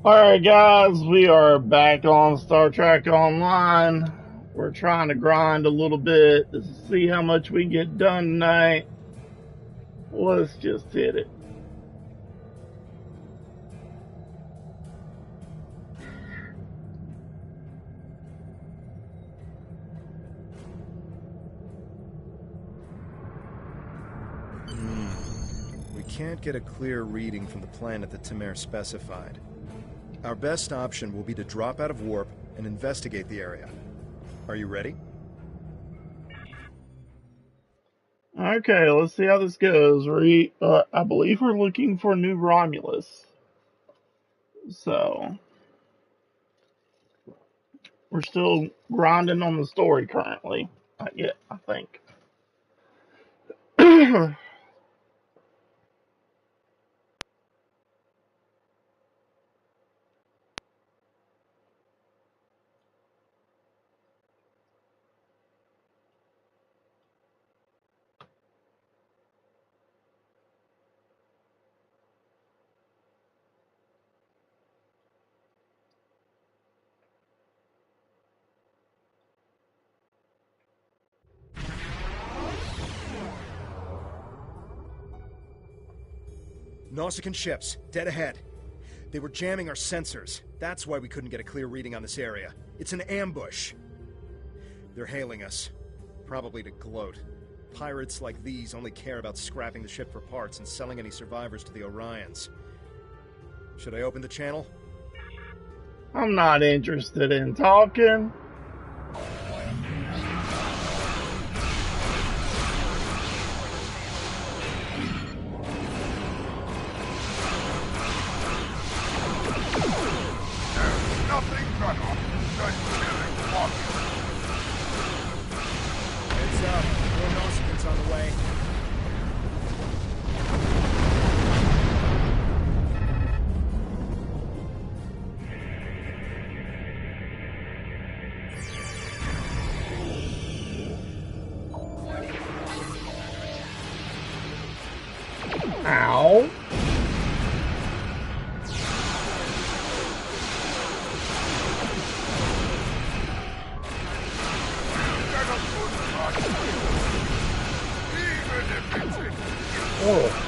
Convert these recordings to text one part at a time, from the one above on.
Alright, guys, we are back on Star Trek Online. We're trying to grind a little bit to see how much we get done tonight. Let's just hit it. We can't get a clear reading from the planet that Tamir specified. Our best option will be to drop out of warp and investigate the area. Are you ready? Okay, let's see how this goes. I believe we're looking for New Romulus. So, we're still grinding on the story currently. Not yet, I think. Nausicaan ships, dead ahead. They were jamming our sensors. That's why we couldn't get a clear reading on this area. It's an ambush. They're hailing us. Probably to gloat. Pirates like these only care about scrapping the ship for parts and selling any survivors to the Orions. Should I open the channel? I'm not interested in talking. Heads up, more Nausicans on the way. Ow. Oh.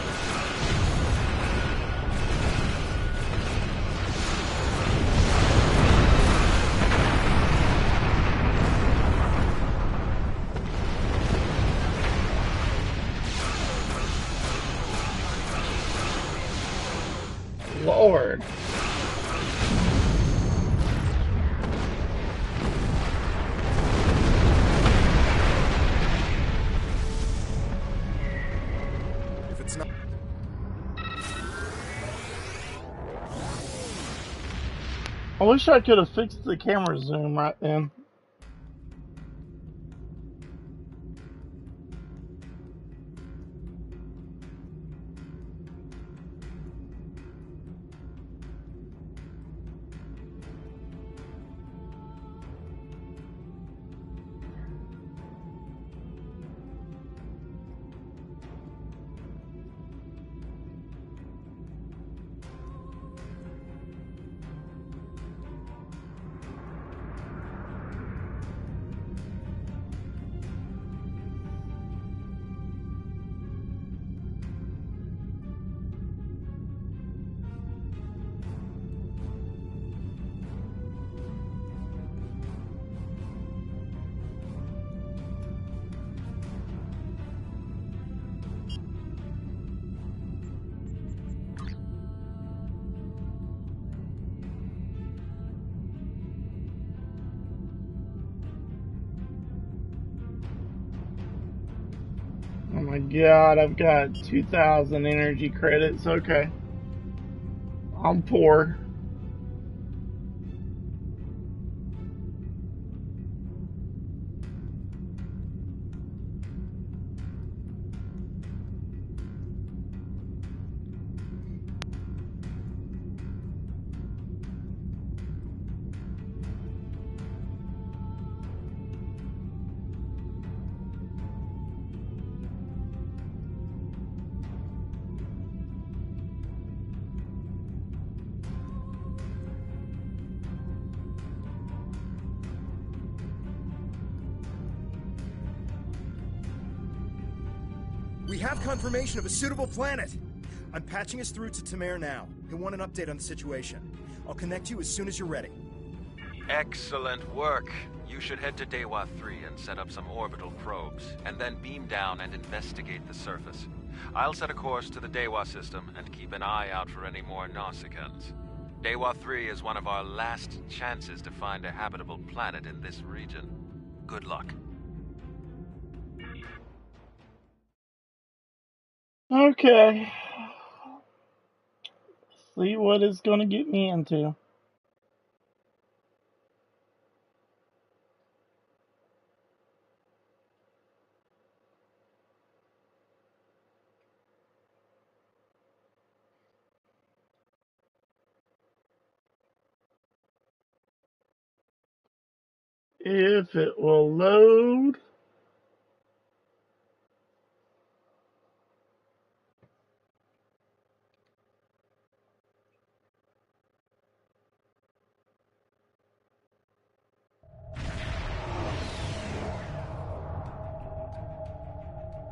Lord. If it's not... I wish I could have fixed the camera zoom right then. Oh my god, I've got 2,000 energy credits. Okay. I'm poor. We have confirmation of a suitable planet! I'm patching us through to Tamir now. He'll want an update on the situation. I'll connect you as soon as you're ready. Excellent work. You should head to Dewa 3 and set up some orbital probes, and then beam down and investigate the surface. I'll set a course to the Dewa system and keep an eye out for any more Nausicaans. Dewa 3 is one of our last chances to find a habitable planet in this region. Good luck. Okay. See what it's gonna get me into. If it will load.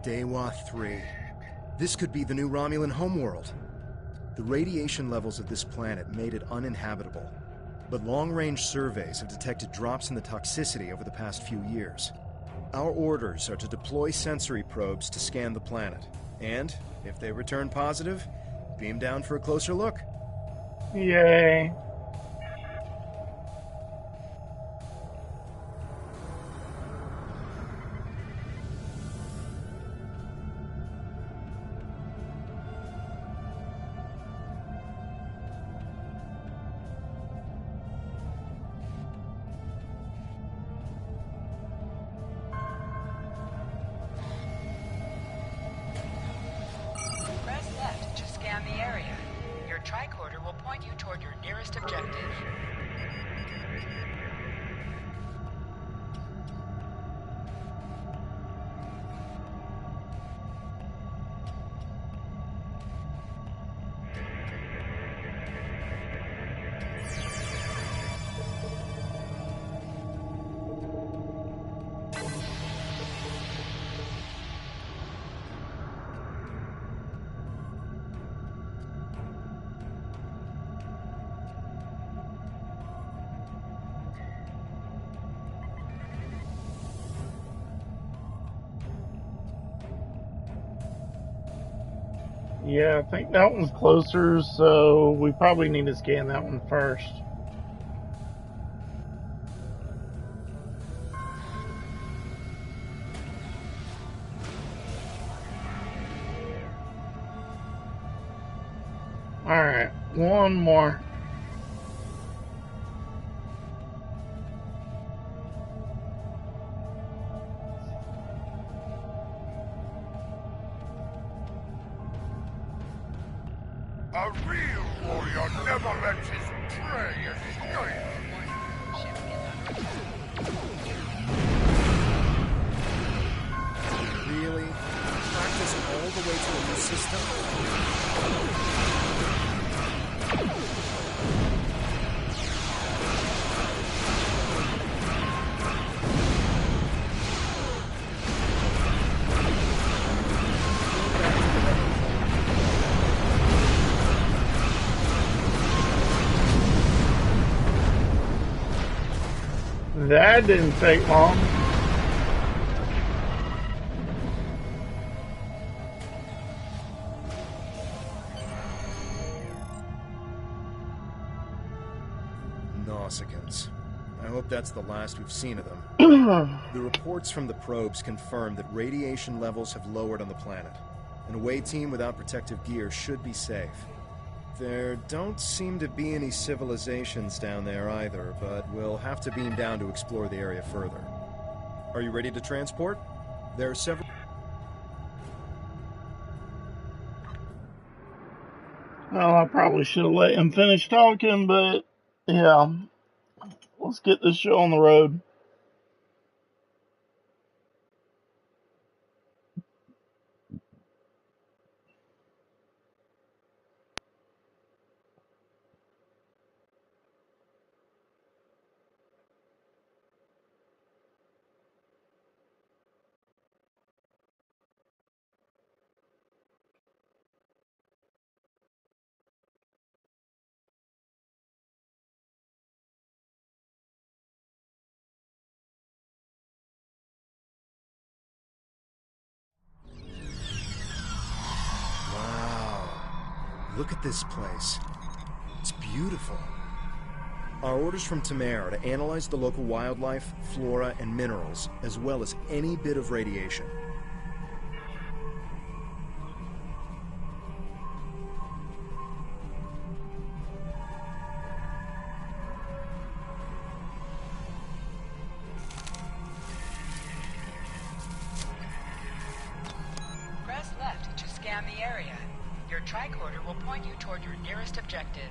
Dewa 3. This could be the new Romulan homeworld. The radiation levels of this planet made it uninhabitable, but long-range surveys have detected drops in the toxicity over the past few years. Our orders are to deploy sensory probes to scan the planet, and, if they return positive, beam down for a closer look. Yay. Press left to scan the area. Your tricorder will point you toward your nearest objective. Yeah, I think that one's closer, so we probably need to scan that one first. Alright, one more. A real warrior never lets his prey escape. Really? Practice all the way to a new system? That didn't take long. Nausicaans. I hope that's the last we've seen of them. The reports from the probes confirm that radiation levels have lowered on the planet. An away team without protective gear should be safe. There don't seem to be any civilizations down there either, but we'll have to beam down to explore the area further. Are you ready to transport? There are several... Well, I probably should have let him finish talking, but yeah, let's get this show on the road. Look at this place. It's beautiful. Our orders from Tamer are to analyze the local wildlife, flora, and minerals, as well as any bit of radiation. Press left to scan the area. Your tricorder will point you toward your nearest objective.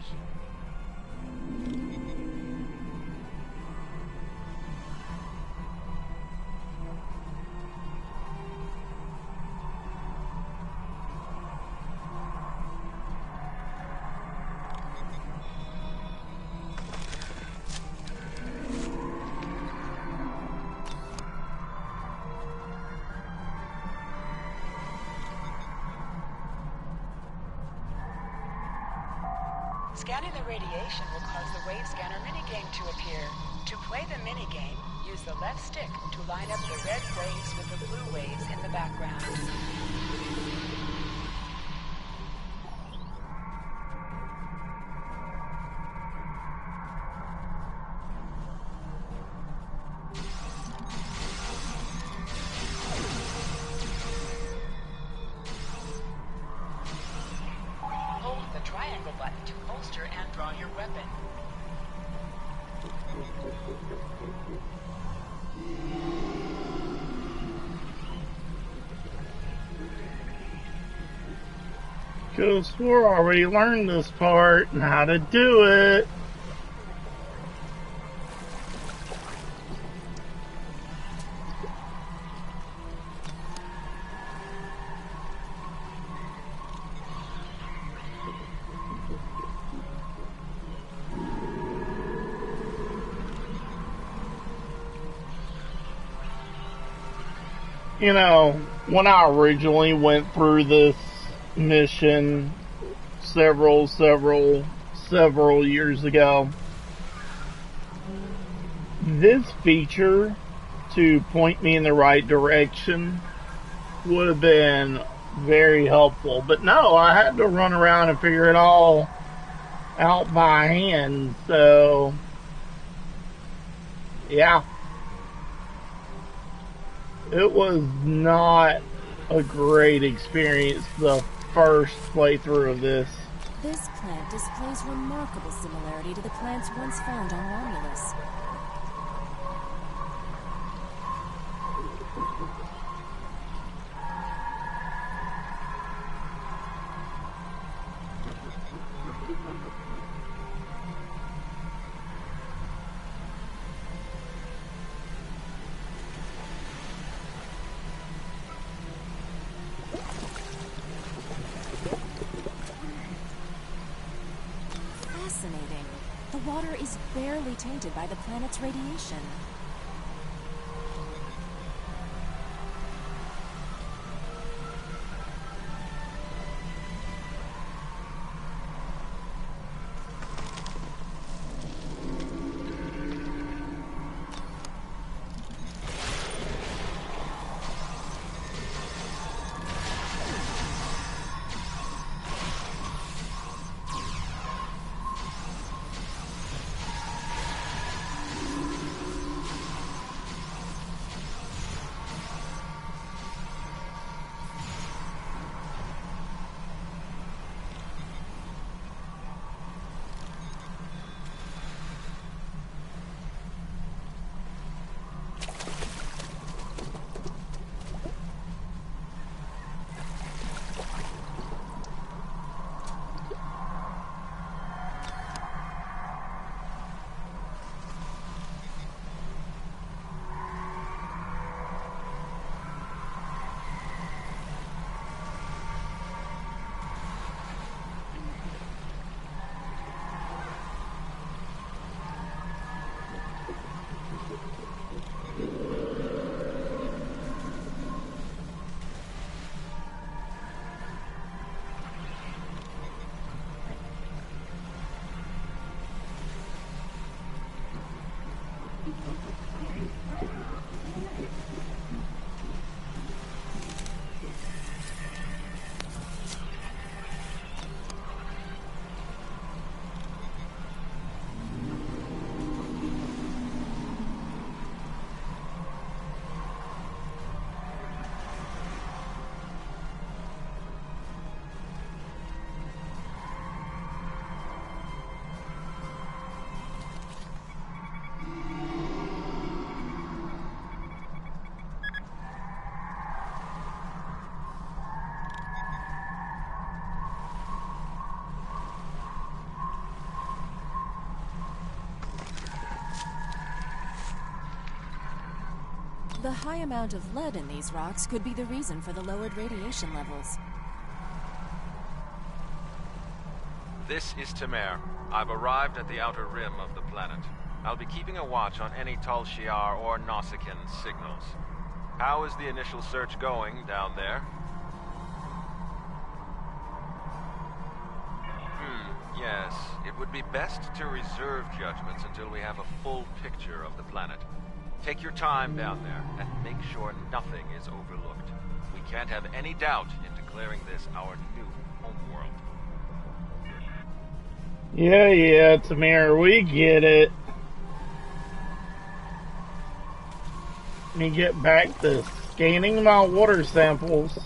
Scanning the radiation will cause the wave scanner minigame to appear. To play the minigame, use the left stick to line up the red waves with the blue waves in the background. Hold the triangle button to holster and draw your weapon. Could have swore I already learned this part and how to do it. You know, when I originally went through this mission several years ago, this feature to point me in the right direction would have been very helpful. But no, I had to run around and figure it all out by hand. So, yeah. It was not a great experience the first playthrough of this. This plant displays remarkable similarity to the plants once found on Romulus. Fascinating. The water is barely tainted by the planet's radiation. The high amount of lead in these rocks could be the reason for the lowered radiation levels. This is Temer. I've arrived at the outer rim of the planet. I'll be keeping a watch on any Tal Shiar or Nausicaan signals. How is the initial search going down there? Yes. It would be best to reserve judgments until we have a full picture of the planet. Take your time down there, and make sure nothing is overlooked. We can't have any doubt in declaring this our new homeworld. Yeah, Temer, we get it. Let me get back to scanning my water samples.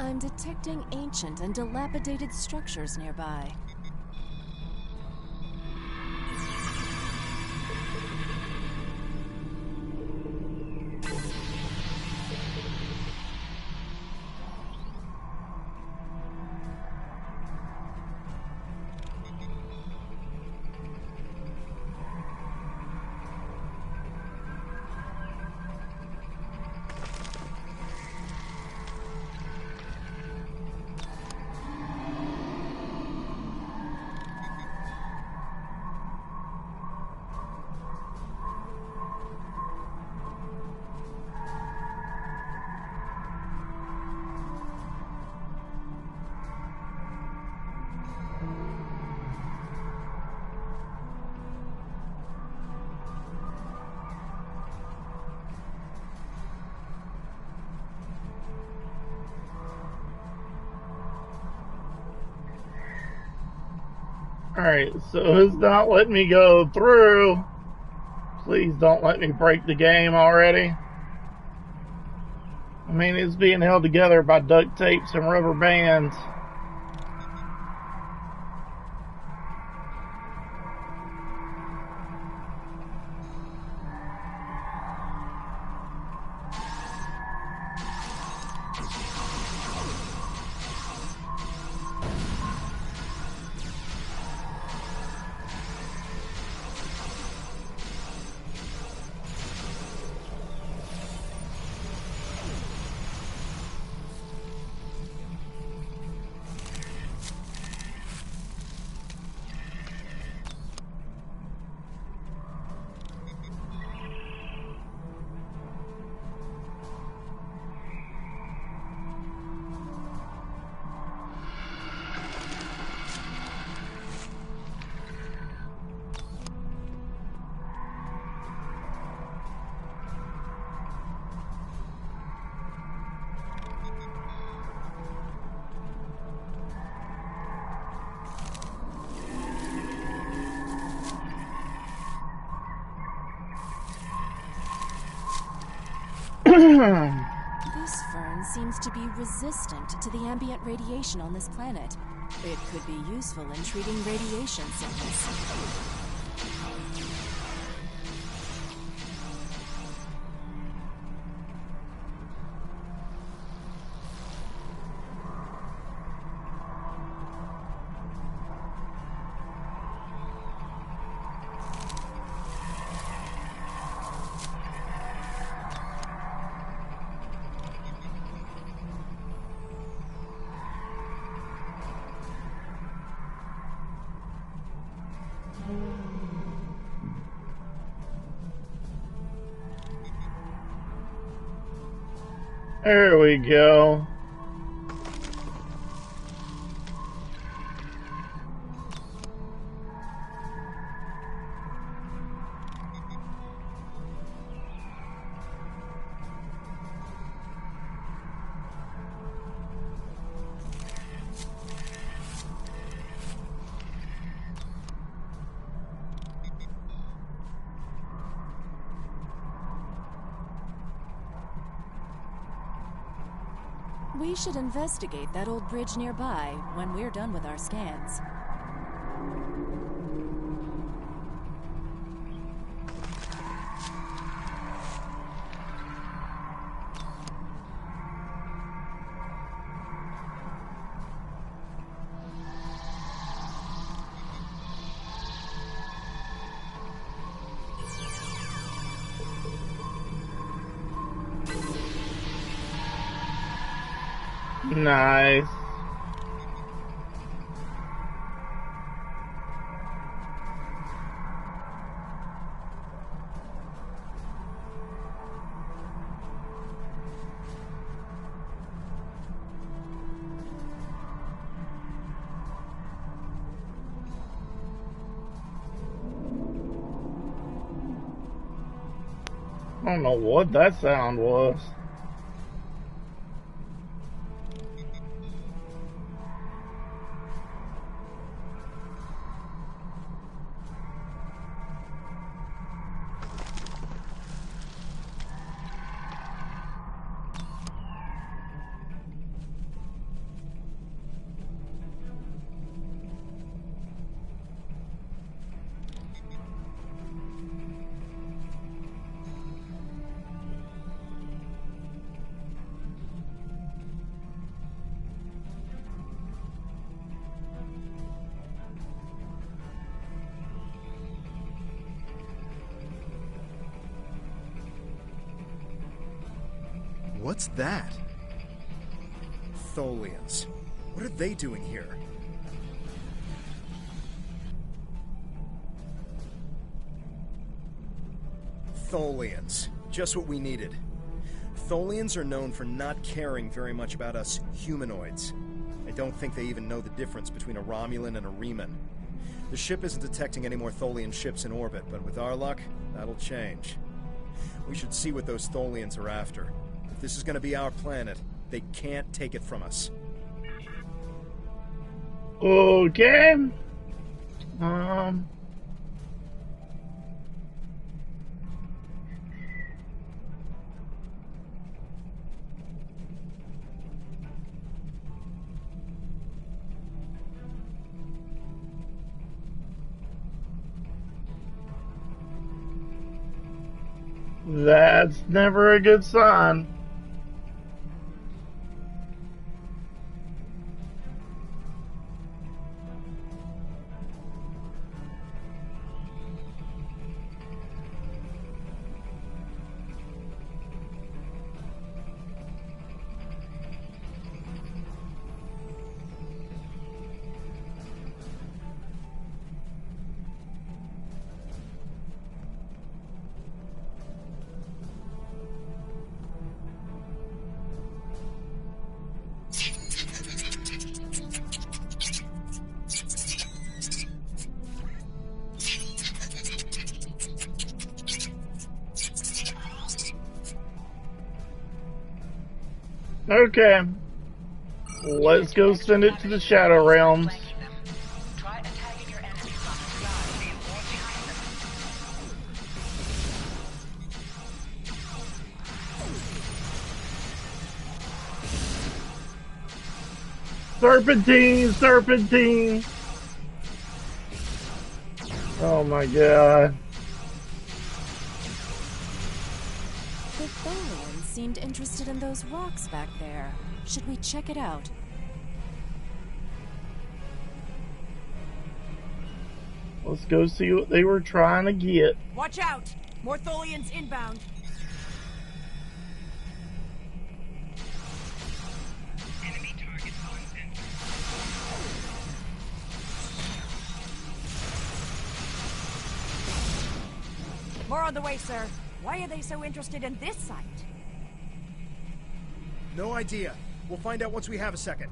I'm detecting ancient and dilapidated structures nearby. Alright, so it's not letting me go through. Please don't let me break the game already. I mean, it's being held together by duct tapes and rubber bands. This fern seems to be resistant to the ambient radiation on this planet. It could be useful in treating radiation sickness. There we go. We should investigate that old bridge nearby when we're done with our scans. Nice. I don't know what that sound was. What's that? Tholians. What are they doing here? Tholians. Just what we needed. Tholians are known for not caring very much about us humanoids. I don't think they even know the difference between a Romulan and a Reman. The ship isn't detecting any more Tholian ships in orbit, but with our luck, that'll change. We should see what those Tholians are after. If this is going to be our planet, they can't take it from us. Okay. That's never a good sign. Okay. Let's go send it to the Shadow Realms. Try attacking your enemies on the side or behind them. Serpentine! Serpentine! Oh my god. The Tholians seemed interested in those rocks back there. Should we check it out? Let's go see what they were trying to get. Watch out! More Tholians inbound. Enemy target on center. More on the way, sir. Why are they so interested in this site? No idea. We'll find out once we have a second.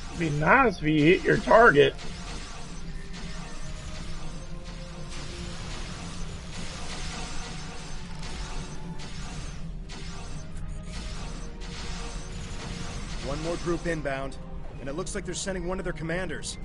It'd be nice if you hit your target. One more group inbound, and it looks like they're sending one of their commanders.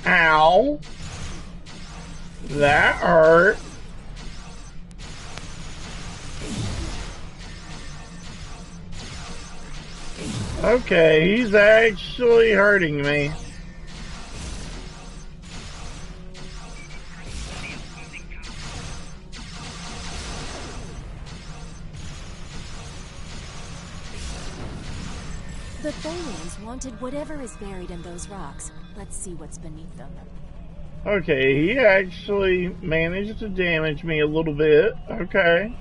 Ow. That hurt. Okay, he's actually hurting me. The Tholians wanted whatever is buried in those rocks. Let's see what's beneath them. Okay, he actually managed to damage me a little bit. Okay.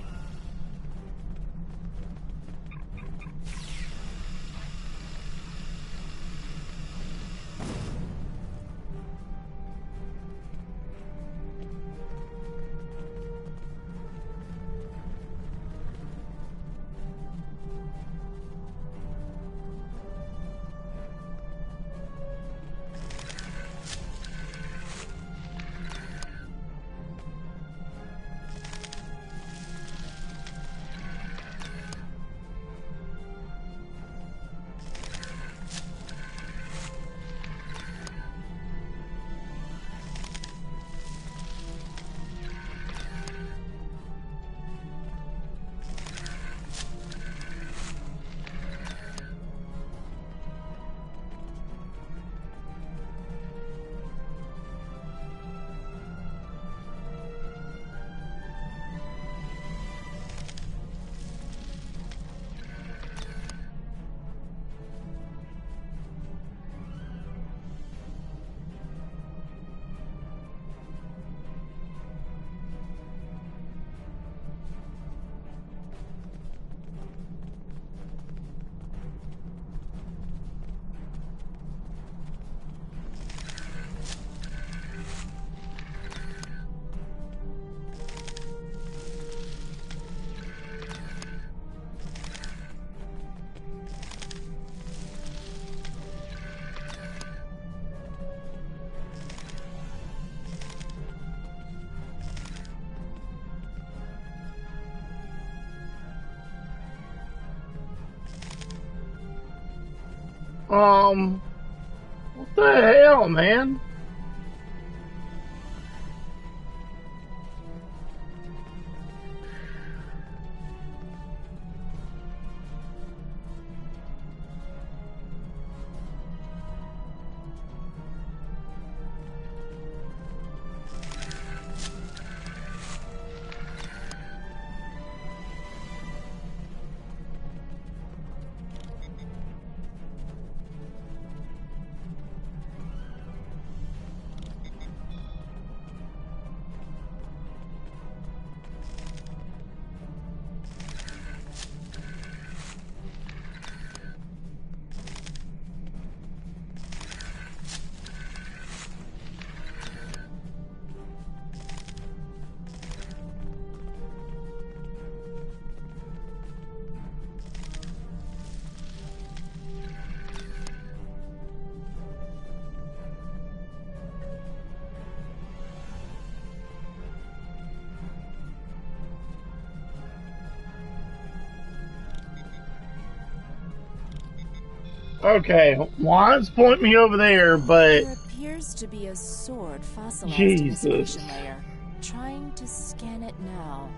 What the hell, man? Okay, Juan's point me over there, but There appears to be a sword fossilized Jesus. in this accretion layer. Trying to scan it now.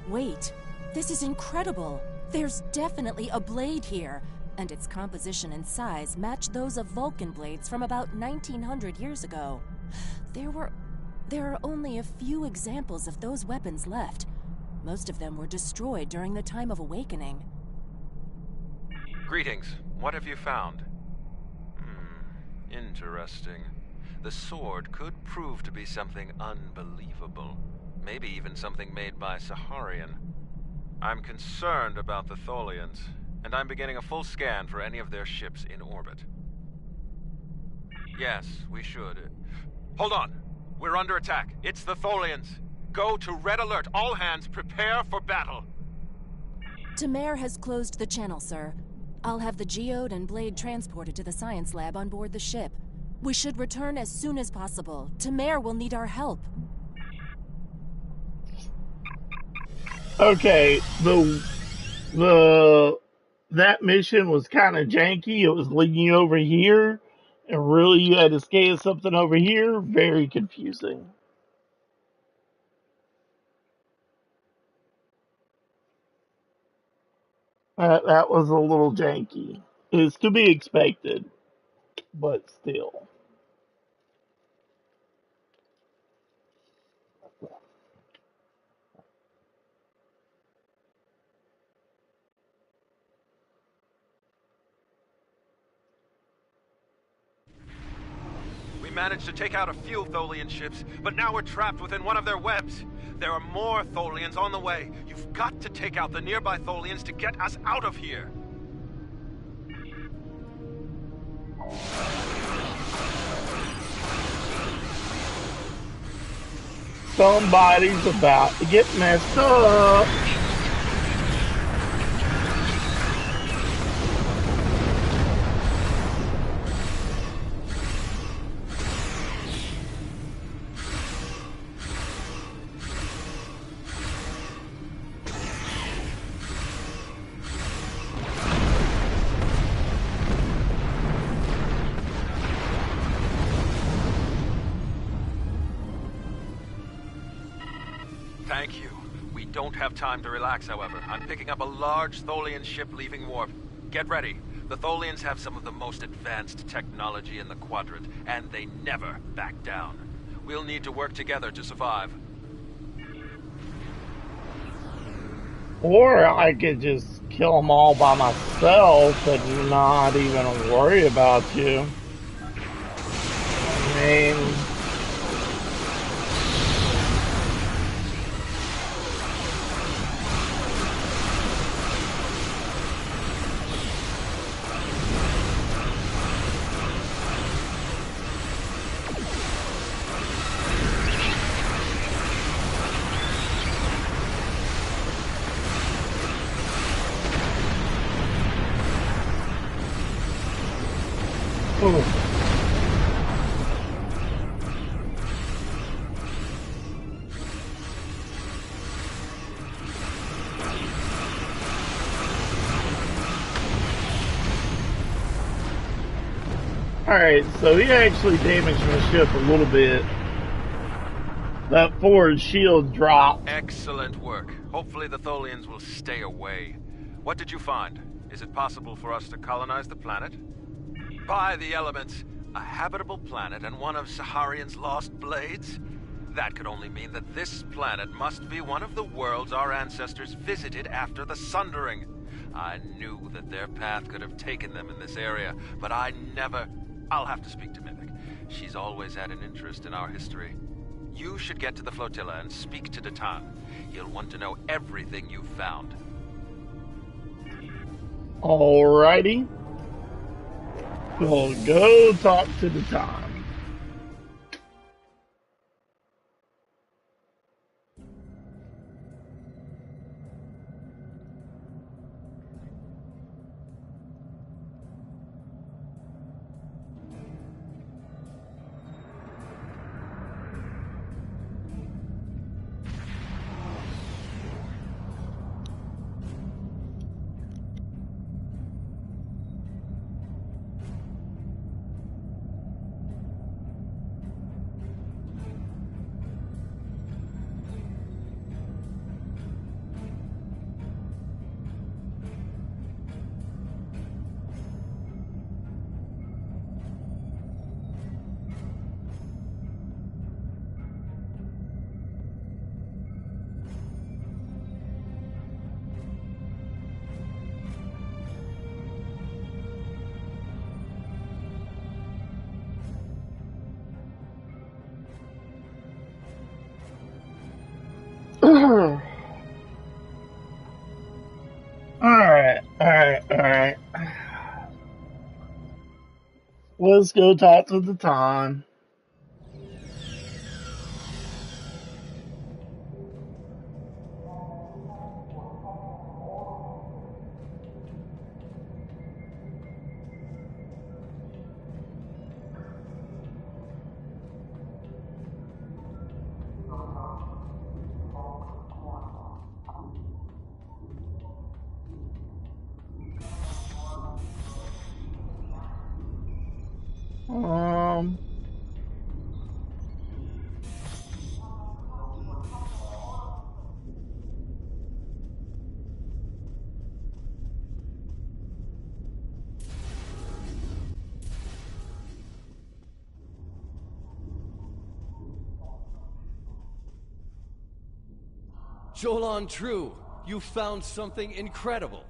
Wait, this is incredible. There's definitely a blade here, and its composition and size match those of Vulcan blades from about 1900 years ago. There were There are only a few examples of those weapons left. Most of them were destroyed during the Time of Awakening. Greetings. What have you found? Interesting. The sword could prove to be something unbelievable. Maybe even something made by Saharian. I'm concerned about the Tholians, and I'm beginning a full scan for any of their ships in orbit. Yes, we should. Hold on! We're under attack. It's the Tholians. Go to Red Alert. All hands, prepare for battle. Temer has closed the channel, sir. I'll have the geode and blade transported to the science lab on board the ship. We should return as soon as possible. Temer will need our help. Okay, that mission was kind of janky. It was leading you over here, and really you had to scan something over here. Very confusing. That was a little janky. It's to be expected, but still. We managed to take out a few Tholian ships, but now we're trapped within one of their webs. There are more Tholians on the way. You've got to take out the nearby Tholians to get us out of here. Somebody's about to get messed up. Thank you. We don't have time to relax, however. I'm picking up a large Tholian ship leaving warp. Get ready. The Tholians have some of the most advanced technology in the Quadrant, and they never back down. We'll need to work together to survive. Or I could just kill them all by myself and not even worry about you. I mean... Alright, so he actually damaged my ship a little bit. That forward shield dropped. Excellent work. Hopefully the Tholians will stay away. What did you find? Is it possible for us to colonize the planet? By the elements, a habitable planet and one of Saharian's lost blades? That could only mean that this planet must be one of the worlds our ancestors visited after the Sundering. I knew that their path could have taken them in this area, but I never... I'll have to speak to Mythic. She's always had an interest in our history. You should get to the flotilla and speak to Datan. He'll want to know everything you've found. Alrighty. We'll go talk to Datan. Let's go talk to the Ton. Jolan True, you found something incredible.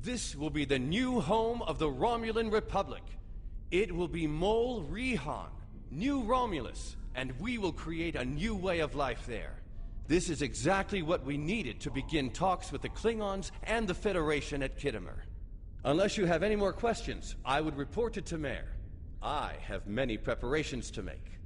This will be the new home of the Romulan Republic. It will be Mol Rihan, New Romulus, and we will create a new way of life there. This is exactly what we needed to begin talks with the Klingons and the Federation at Khitomer. Unless you have any more questions, I would report to Tamer. I have many preparations to make.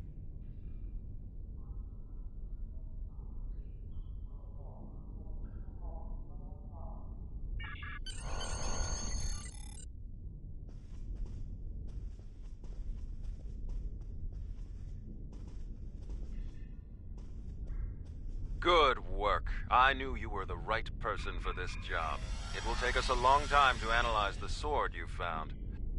Good work. I knew you were the right person for this job. It will take us a long time to analyze the sword you found.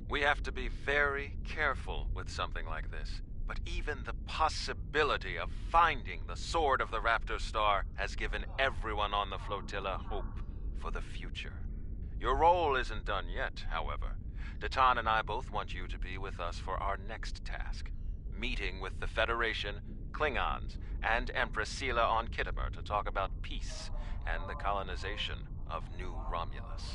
We have to be very careful with something like this. But even the possibility of finding the Sword of the Raptor Star has given everyone on the flotilla hope for the future. Your role isn't done yet, however. Datan and I both want you to be with us for our next task. Meeting with the Federation, Klingons, and Empress Sela on Khitomer to talk about peace and the colonization of New Romulus.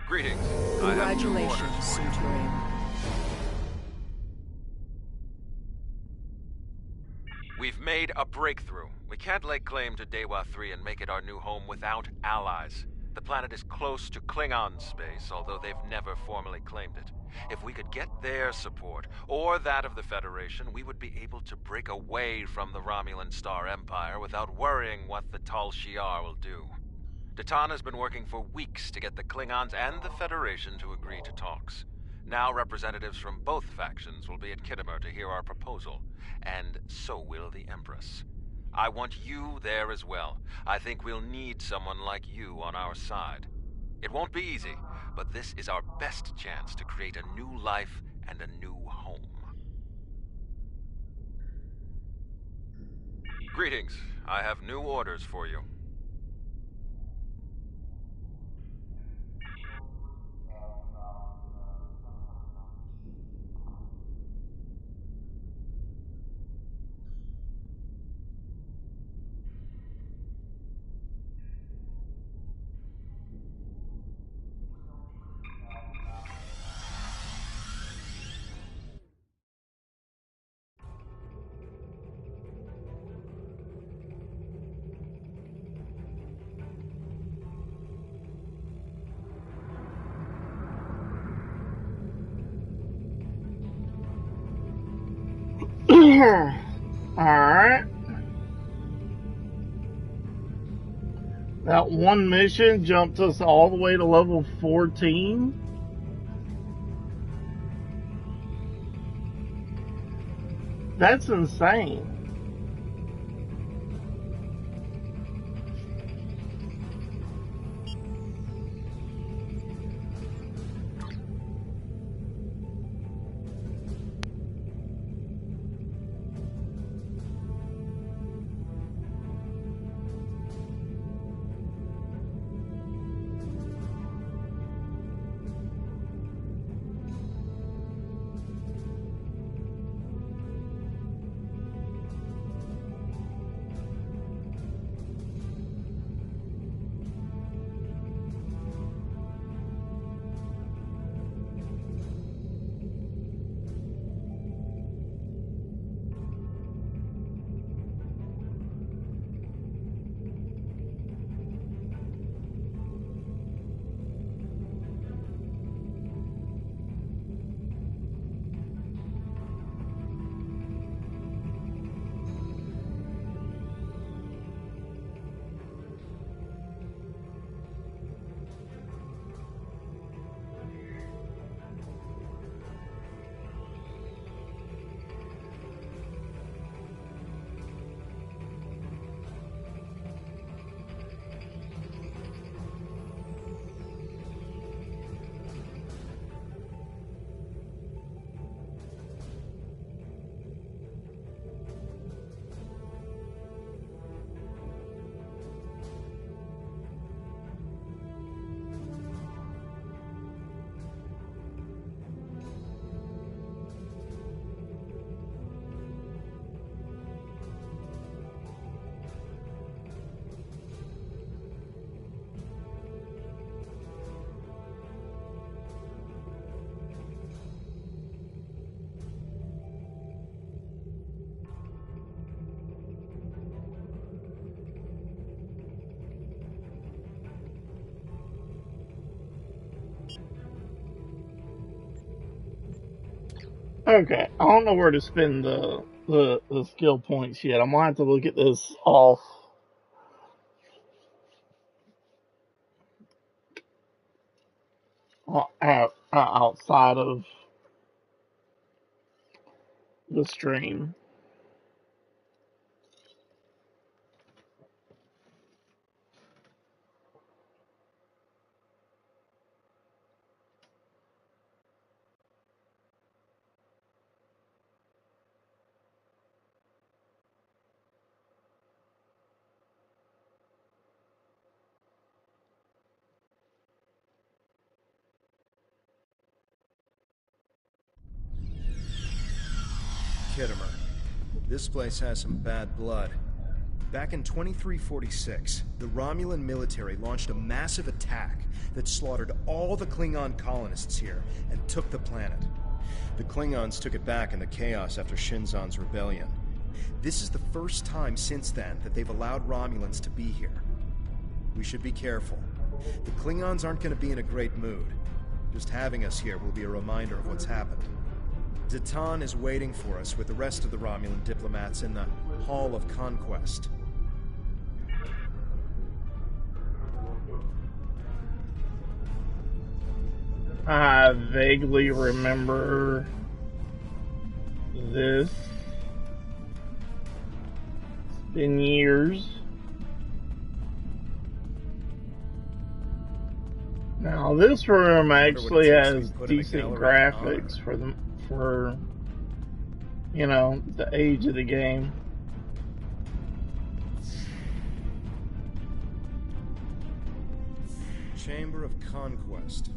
Greetings. I have new orders Congratulations, for you. Centurion. We've made a breakthrough. We can't lay claim to Dewa 3 and make it our new home without allies. The planet is close to Klingon space, although they've never formally claimed it. If we could get their support, or that of the Federation, we would be able to break away from the Romulan Star Empire without worrying what the Tal Shiar will do. Datan has been working for weeks to get the Klingons and the Federation to agree to talks. Now representatives from both factions will be at Khitomer to hear our proposal, and so will the Empress. I want you there as well. I think we'll need someone like you on our side. It won't be easy, but this is our best chance to create a new life and a new home. Greetings. I have new orders for you. Alright. That one mission jumped us all the way to level 14. That's insane. Okay, I don't know where to spend the skill points yet. I'm gonna have to look at this off. Outside of the stream. Kittimer. This place has some bad blood. Back in 2346, the Romulan military launched a massive attack that slaughtered all the Klingon colonists here and took the planet. The Klingons took it back in the chaos after Shinzon's rebellion. This is the first time since then that they've allowed Romulans to be here. We should be careful. The Klingons aren't going to be in a great mood. Just having us here will be a reminder of what's happened. Zatan is waiting for us with the rest of the Romulan diplomats in the Hall of Conquest. I vaguely remember this. It's been years. Now this room actually has decent graphics for you know, the age of the game. Chamber of Conquest.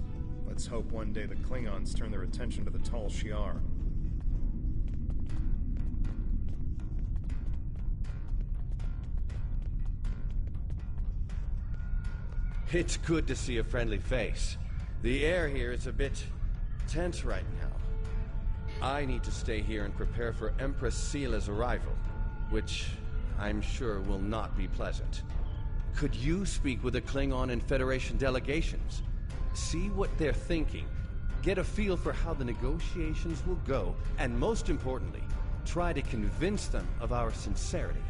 Let's hope one day the Klingons turn their attention to the Tal Shiar. It's good to see a friendly face. The air here is a bit tense right now. I need to stay here and prepare for Empress Seela's arrival, which I'm sure will not be pleasant. Could you speak with the Klingon and Federation delegations? See what they're thinking, get a feel for how the negotiations will go, and most importantly, try to convince them of our sincerity.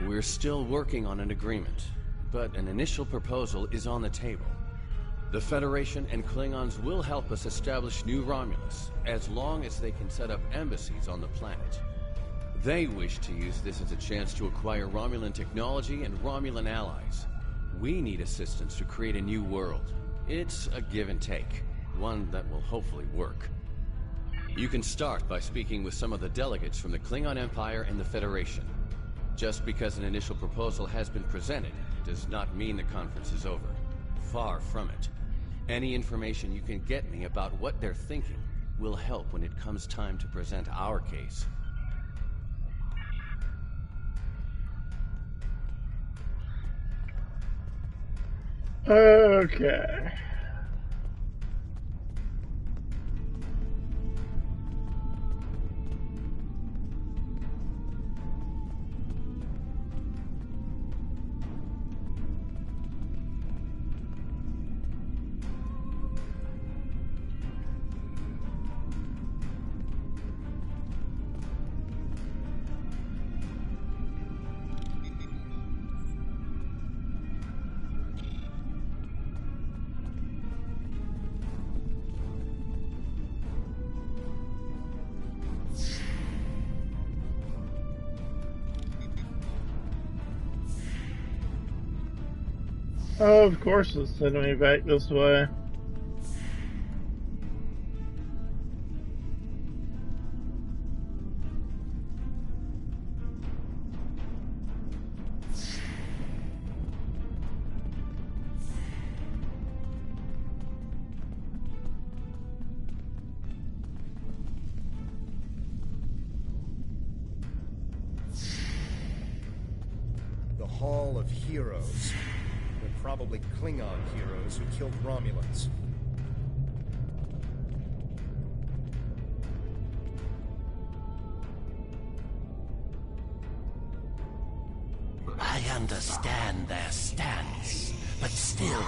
We're still working on an agreement, but an initial proposal is on the table. The Federation and Klingons will help us establish New Romulus, as long as they can set up embassies on the planet. They wish to use this as a chance to acquire Romulan technology and Romulan allies. We need assistance to create a new world. It's a give and take, one that will hopefully work. You can start by speaking with some of the delegates from the Klingon Empire and the Federation. Just because an initial proposal has been presented does not mean the conference is over. Far from it. Any information you can get me about what they're thinking will help when it comes time to present our case. Okay. Oh, of course it's sending me back this way. The Hall of Heroes. They're probably Klingon heroes who killed Romulans. I understand their stance, but still,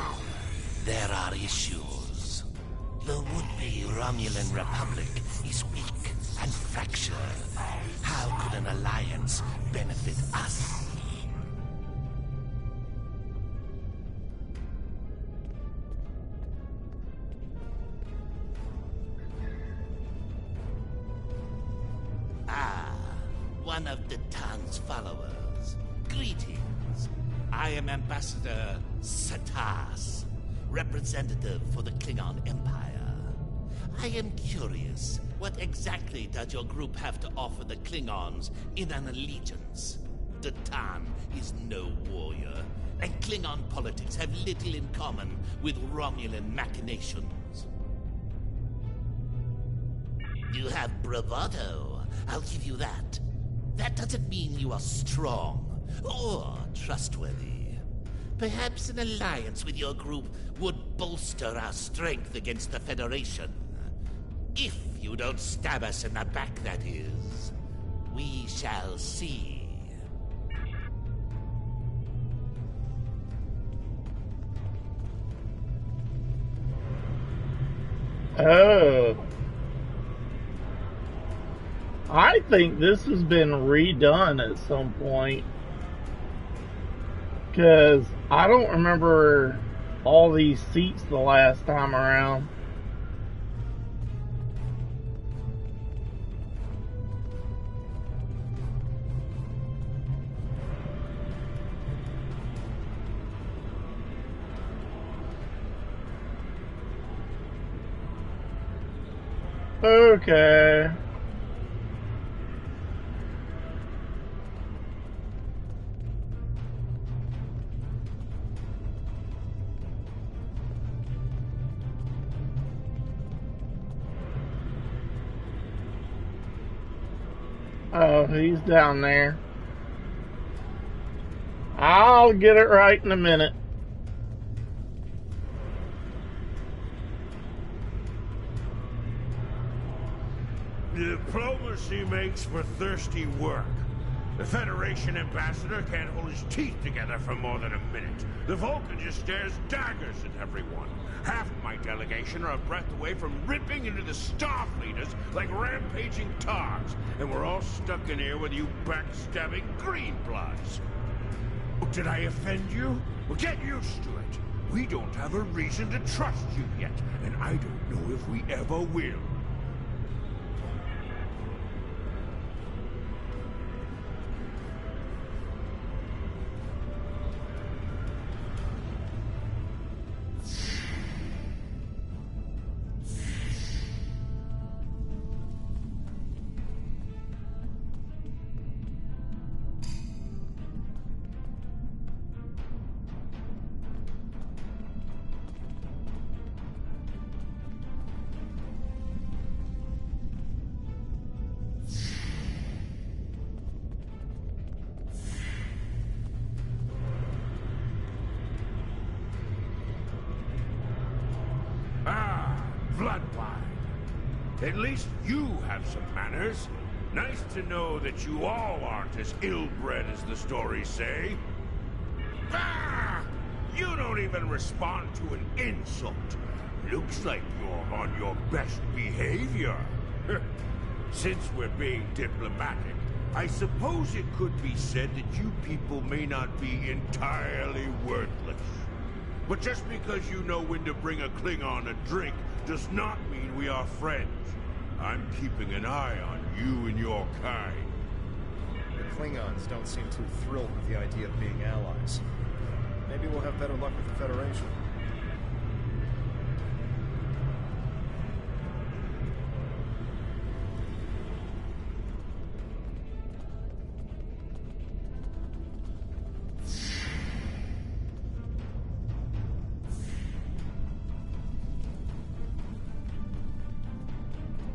there are issues. The would-be Romulan Republic is weak and fractured. How could an alliance benefit us? One of Datan's followers. Greetings. I am Ambassador Satas, representative for the Klingon Empire. I am curious, what exactly does your group have to offer the Klingons in an allegiance? Datan is no warrior, and Klingon politics have little in common with Romulan machinations. You have bravado, I'll give you that. That doesn't mean you are strong or trustworthy. Perhaps an alliance with your group would bolster our strength against the Federation. If you don't stab us in the back, that is. We shall see. Oh. I think this has been redone at some point. Because I don't remember all these seats the last time around. Okay. Oh, he's down there. I'll get it right in a minute. Diplomacy makes for thirsty work. The Federation ambassador can't hold his teeth together for more than a minute. The Vulcan just stares daggers at everyone. Half my delegation are a breath away from ripping into the Starfleeters like rampaging tards, and we're all stuck in here with you backstabbing greenbloods. Did I offend you? Well, get used to it. We don't have a reason to trust you yet, and I don't know if we ever will. At least you have some manners. Nice to know that you all aren't as ill-bred as the stories say. Ah! You don't even respond to an insult. Looks like you're on your best behavior. Since we're being diplomatic, I suppose it could be said that you people may not be entirely worthless. But just because you know when to bring a Klingon a drink does not mean we are friends. I'm keeping an eye on you and your kind. The Klingons don't seem too thrilled with the idea of being allies. Maybe we'll have better luck with the Federation.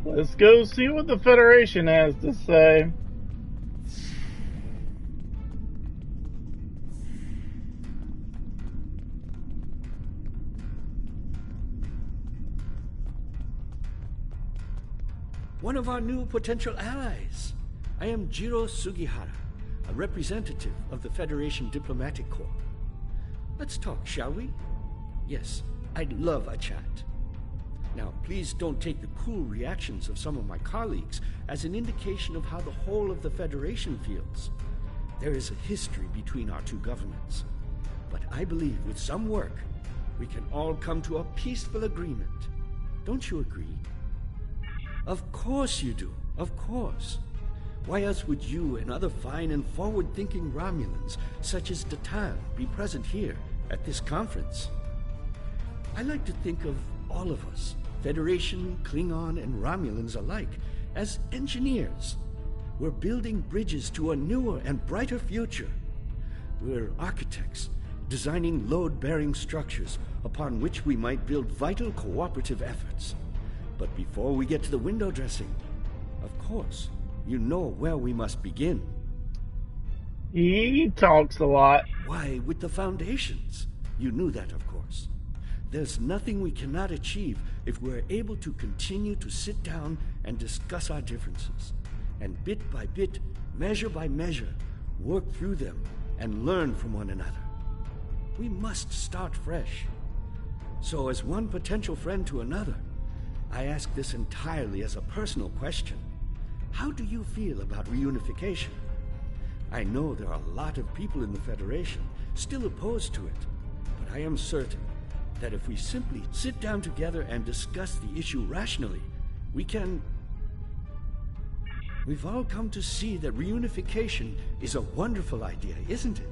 Let's go see what the Federation has to say. One of our new potential allies. I am Jiro Sugihara, a representative of the Federation Diplomatic Corps. Let's talk, shall we? Yes, I'd love a chat. Now, please don't take the cool reactions of some of my colleagues as an indication of how the whole of the Federation feels. There is a history between our two governments. But I believe with some work, we can all come to a peaceful agreement. Don't you agree? Of course you do. Of course. Why else would you and other fine and forward-thinking Romulans, such as Datan, be present here at this conference? I like to think of all of us, Federation, Klingon, and Romulans alike, as engineers. We're building bridges to a newer and brighter future. We're architects, designing load-bearing structures upon which we might build vital cooperative efforts. But before we get to the window dressing, of course, you know where we must begin. He talks a lot. Why, with the foundations. You knew that, of course. There's nothing we cannot achieve if we're able to continue to sit down and discuss our differences, and bit by bit, measure by measure, work through them and learn from one another. We must start fresh. So as one potential friend to another, I ask this entirely as a personal question. How do you feel about reunification? I know there are a lot of people in the Federation still opposed to it, but I am certain that if we simply sit down together and discuss the issue rationally, we can... We've all come to see that reunification is a wonderful idea, isn't it?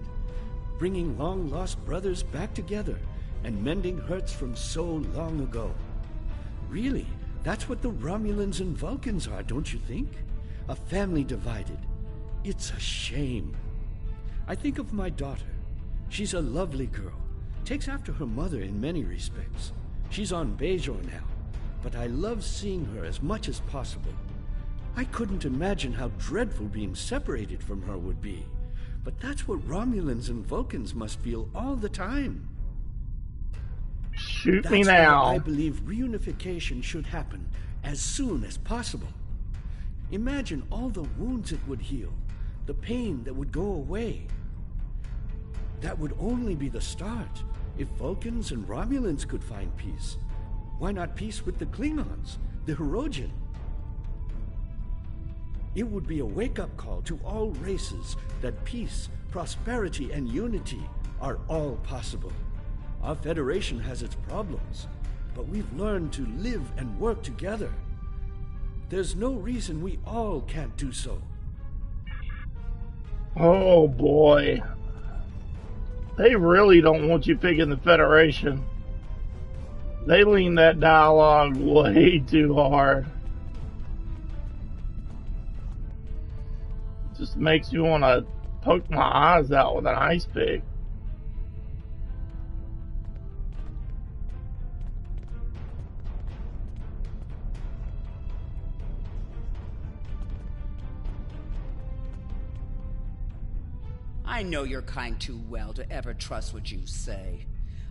Bringing long-lost brothers back together and mending hurts from so long ago. Really, that's what the Romulans and Vulcans are, don't you think? A family divided. It's a shame. I think of my daughter. She's a lovely girl. Takes after her mother in many respects. She's on Bajor now, but I love seeing her as much as possible. I couldn't imagine how dreadful being separated from her would be. But that's what Romulans and Vulcans must feel all the time. Shoot That's me now. why I believe reunification should happen as soon as possible. Imagine all the wounds it would heal, the pain that would go away. That would only be the start. If Vulcans and Romulans could find peace, why not peace with the Klingons, the Hirogen? It would be a wake-up call to all races that peace, prosperity, and unity are all possible. Our Federation has its problems, but we've learned to live and work together. There's no reason we all can't do so. Oh boy. They really don't want you picking the Federation. They lean that dialogue way too hard. Just makes you want to poke my eyes out with an ice pick. I know your kind too well to ever trust what you say.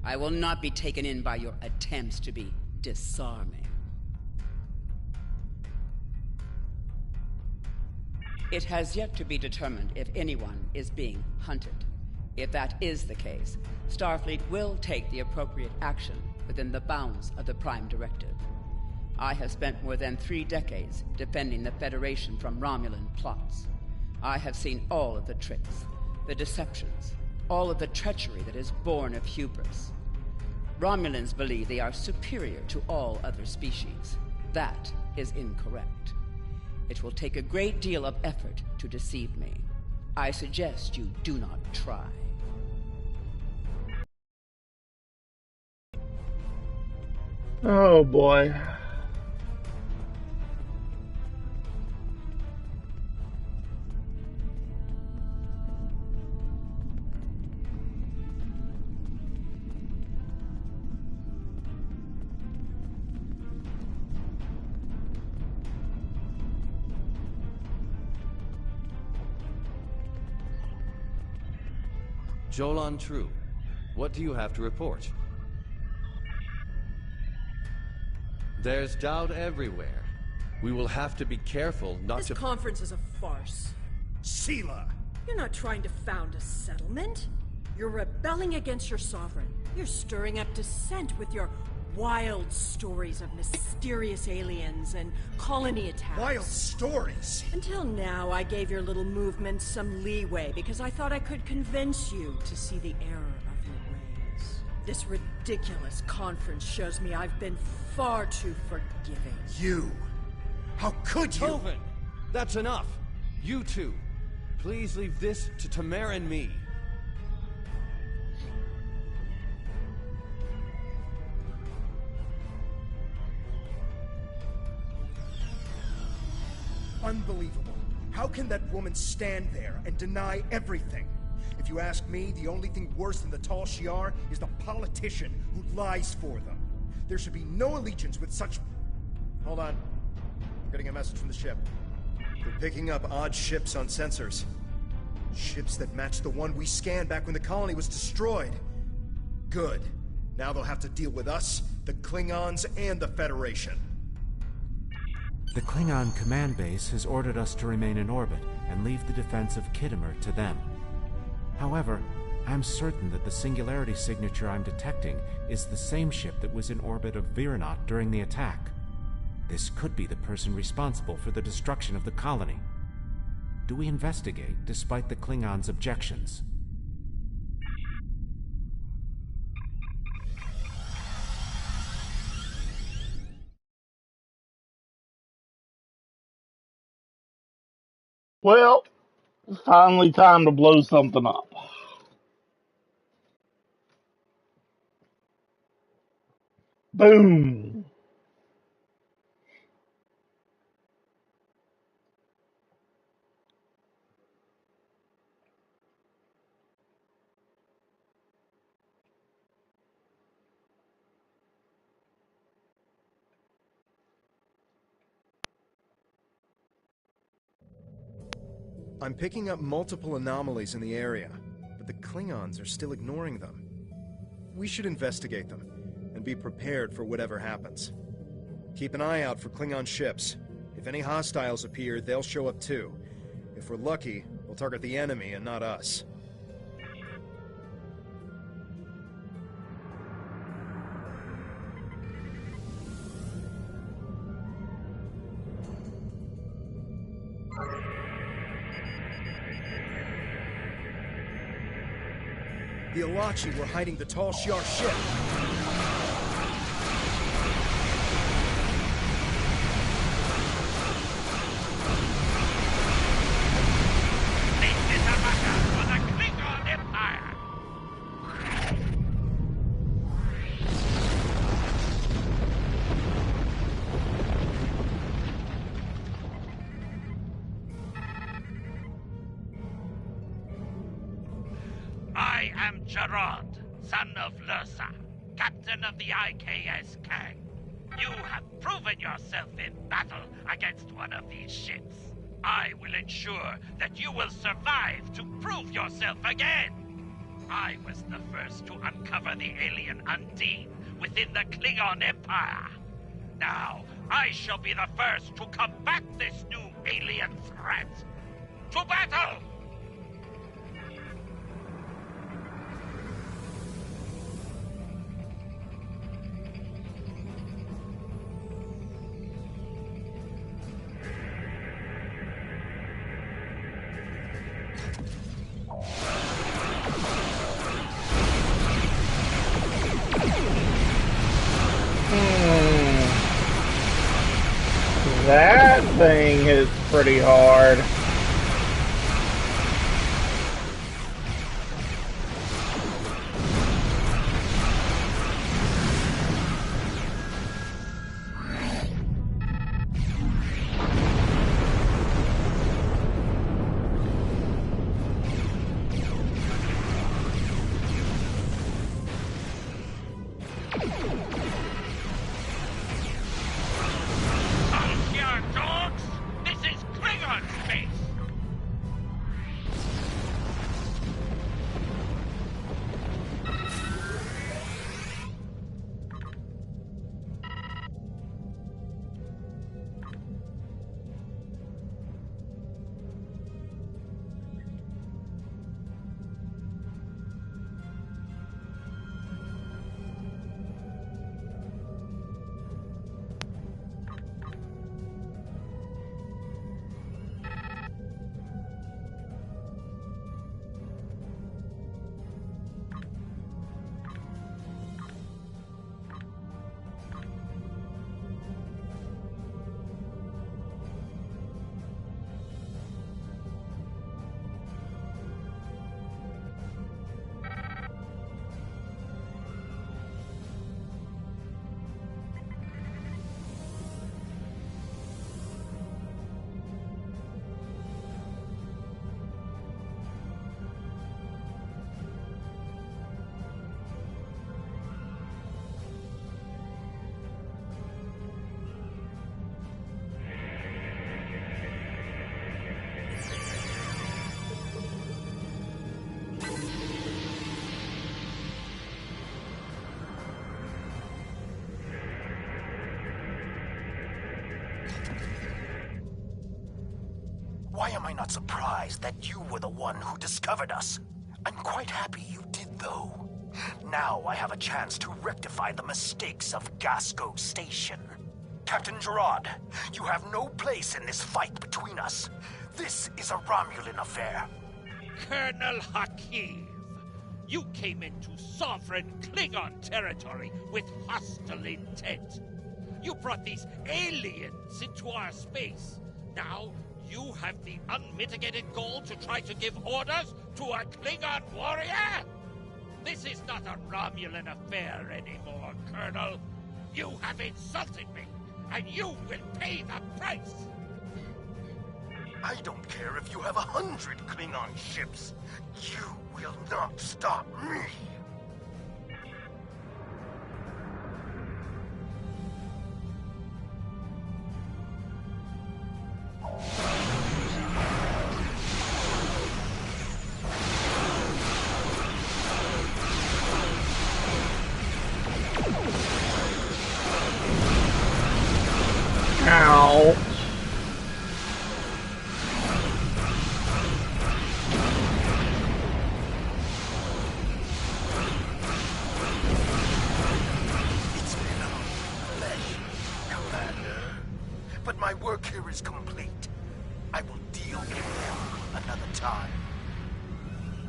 I will not be taken in by your attempts to be disarming. It has yet to be determined if anyone is being hunted. If that is the case, Starfleet will take the appropriate action within the bounds of the Prime Directive. I have spent more than 3 decades defending the Federation from Romulan plots. I have seen all of the tricks, the deceptions, all of the treachery that is born of hubris. Romulans believe they are superior to all other species. That is incorrect. It will take a great deal of effort to deceive me. I suggest you do not try. Oh boy. Jolan True, what do you have to report? There's doubt everywhere. We will have to be careful not to... This conference is a farce. Sela! You're not trying to found a settlement. You're rebelling against your sovereign. You're stirring up dissent with your wild stories of mysterious aliens and colony attacks. Wild stories? Until now, I gave your little movement some leeway because I thought I could convince you to see the error of your ways. This ridiculous conference shows me I've been far too forgiving. You? How could you? Hovin! That's enough! You two, please leave this to Tamara and me. Unbelievable. How can that woman stand there and deny everything? If you ask me, the only thing worse than the Tal Shiar is the politician who lies for them. There should be no allegiance with such... Hold on. I'm getting a message from the ship. They're picking up odd ships on sensors. Ships that match the one we scanned back when the colony was destroyed. Good. Now they'll have to deal with us, the Klingons, and the Federation. The Klingon command base has ordered us to remain in orbit and leave the defense of Khitomer to them. However, I'm certain that the singularity signature I'm detecting is the same ship that was in orbit of Viranot during the attack. This could be the person responsible for the destruction of the colony. Do we investigate despite the Klingons' objections? Well, it's finally time to blow something up. Boom! I'm picking up multiple anomalies in the area, but the Klingons are still ignoring them. We should investigate them, and be prepared for whatever happens. Keep an eye out for Klingon ships. If any hostiles appear, they'll show up too. If we're lucky, we'll target the enemy and not us. The Alachi were hiding the Tal Shiar ship. This is a matter for the Klingon Empire! I am Gerard, son of Lursa, captain of the IKS Kang. You have proven yourself in battle against one of these ships. I will ensure that you will survive to prove yourself again. I was the first to uncover the alien Undine within the Klingon Empire. Now, I shall be the first to combat this new alien threat. To battle! That thing is pretty hard. Dogs! This is Klingon space! Why am I not surprised that you were the one who discovered us? I'm quite happy you did, though. Now I have a chance to rectify the mistakes of Gasco Station. Captain Gerard, you have no place in this fight between us. This is a Romulan affair. Colonel Hakeev, you came into sovereign Klingon territory with hostile intent. You brought these aliens into our space. Now, you have the unmitigated goal to try to give orders to a Klingon warrior? This is not a Romulan affair anymore, Colonel. You have insulted me, and you will pay the price. I don't care if you have 100 Klingon ships. You will not stop me. Ow. It's been a pleasure, Commander. But my work here is complete. I will deal with them another time.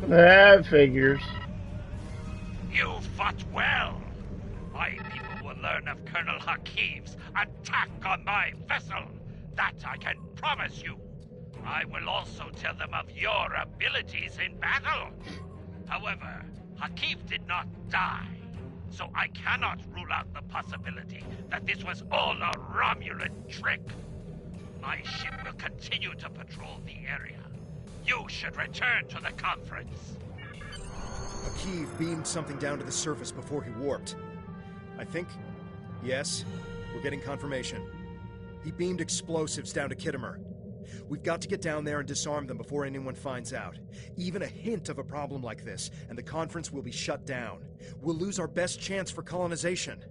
That figures. You fought well. My people will learn of Colonel Hakeev's attack on my vessel. That I can promise you. I will also tell them of your abilities in battle. However, Hakeev did not die, so I cannot rule out the possibility that this was all a Romulan trick. My ship will continue to patrol the area. You should return to the conference. Hakeev beamed something down to the surface before he warped. I think... yes, we're getting confirmation. He beamed explosives down to Khitomer. We've got to get down there and disarm them before anyone finds out. Even a hint of a problem like this, and the conference will be shut down. We'll lose our best chance for colonization.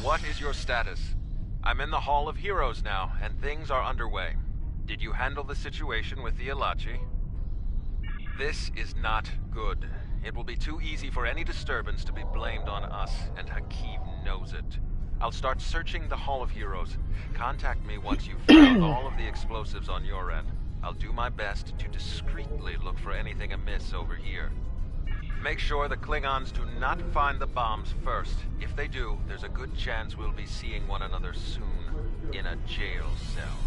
What is your status? I'm in the Hall of Heroes now, and things are underway. Did you handle the situation with the Elachi? This is not good. It will be too easy for any disturbance to be blamed on us, and Hakeev knows it. I'll start searching the Hall of Heroes. Contact me once you've found all of the explosives on your end. I'll do my best to discreetly look for anything amiss over here. Make sure the Klingons do not find the bombs first. If they do, there's a good chance we'll be seeing one another soon in a jail cell.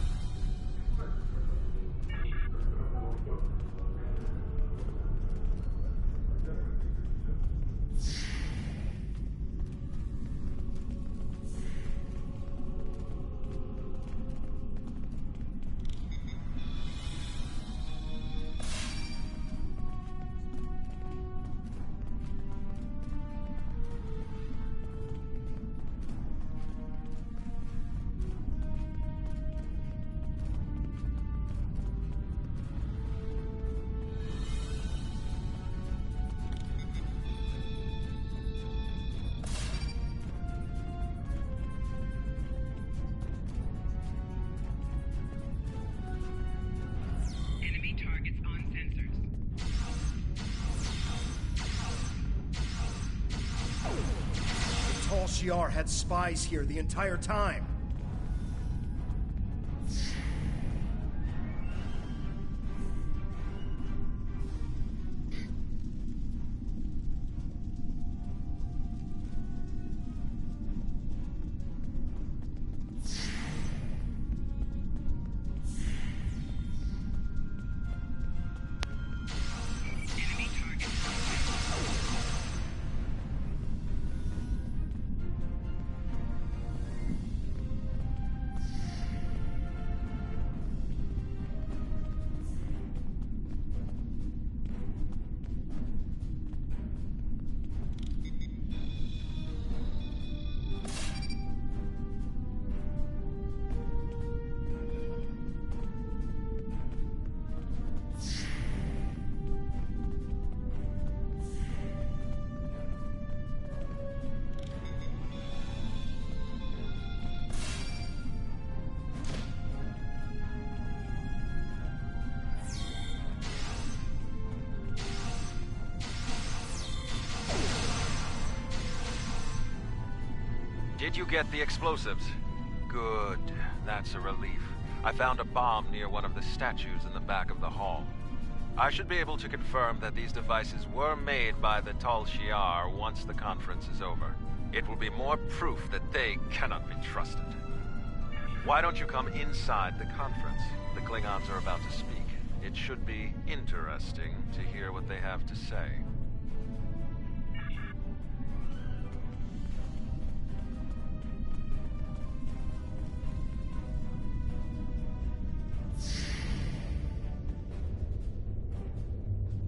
Tal Shiar had spies here the entire time. Did you get the explosives? Good. That's a relief. I found a bomb near one of the statues in the back of the hall. I should be able to confirm that these devices were made by the Tal Shiar once the conference is over. It will be more proof that they cannot be trusted. Why don't you come inside the conference? The Klingons are about to speak. It should be interesting to hear what they have to say.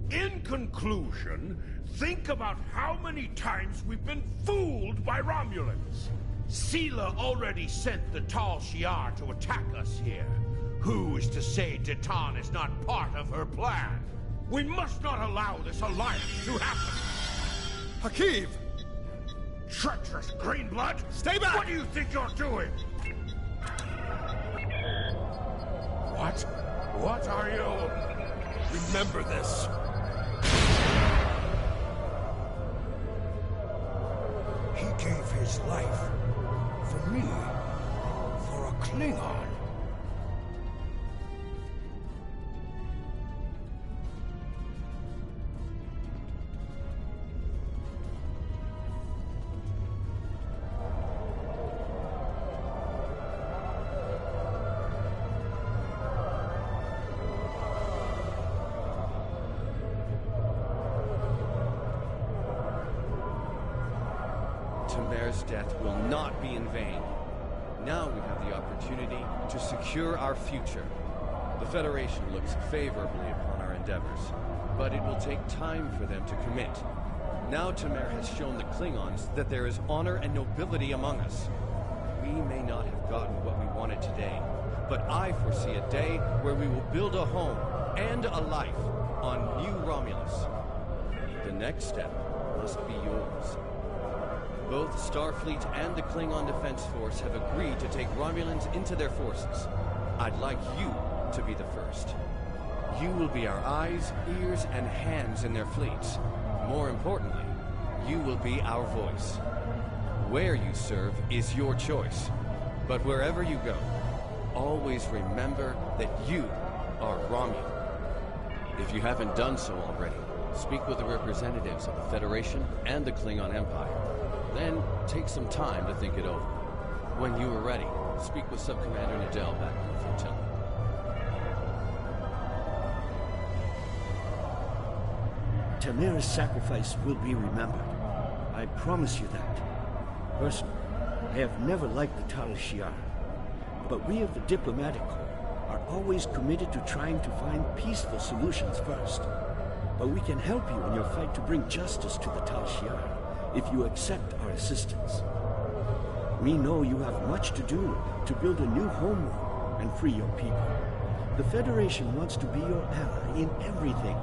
In conclusion, think about how many times we've been fooled by Romulans. Sela already sent the Tal Shiar to attack us here. Who is to say Detan is not part of her plan? We must not allow this alliance to happen. Hakiv! Treacherous Greenblood! Stay back! What do you think you're doing? What? What are you? Remember this. He gave his life for me, for a Klingon. Tamer's death will not be in vain. Now we have the opportunity to secure our future. The Federation looks favorably upon our endeavors, but it will take time for them to commit. Now Tamer has shown the Klingons that there is honor and nobility among us. We may not have gotten what we wanted today, but I foresee a day where we will build a home and a life on New Romulus. The next step must be yours. Both Starfleet and the Klingon Defense Force have agreed to take Romulans into their forces. I'd like you to be the first. You will be our eyes, ears, and hands in their fleets. More importantly, you will be our voice. Where you serve is your choice. But wherever you go, always remember that you are Romulan. If you haven't done so already, speak with the representatives of the Federation and the Klingon Empire. Then, take some time to think it over. When you are ready, speak with Subcommander Nadell back on the flotilla. Tamer's sacrifice will be remembered. I promise you that. Personally, I have never liked the Tal Shiar, but we of the Diplomatic Corps are always committed to trying to find peaceful solutions first. But we can help you in your fight to bring justice to the Tal Shiar, if you accept our assistance. We know you have much to do to build a new homeworld and free your people. The Federation wants to be your ally in everything.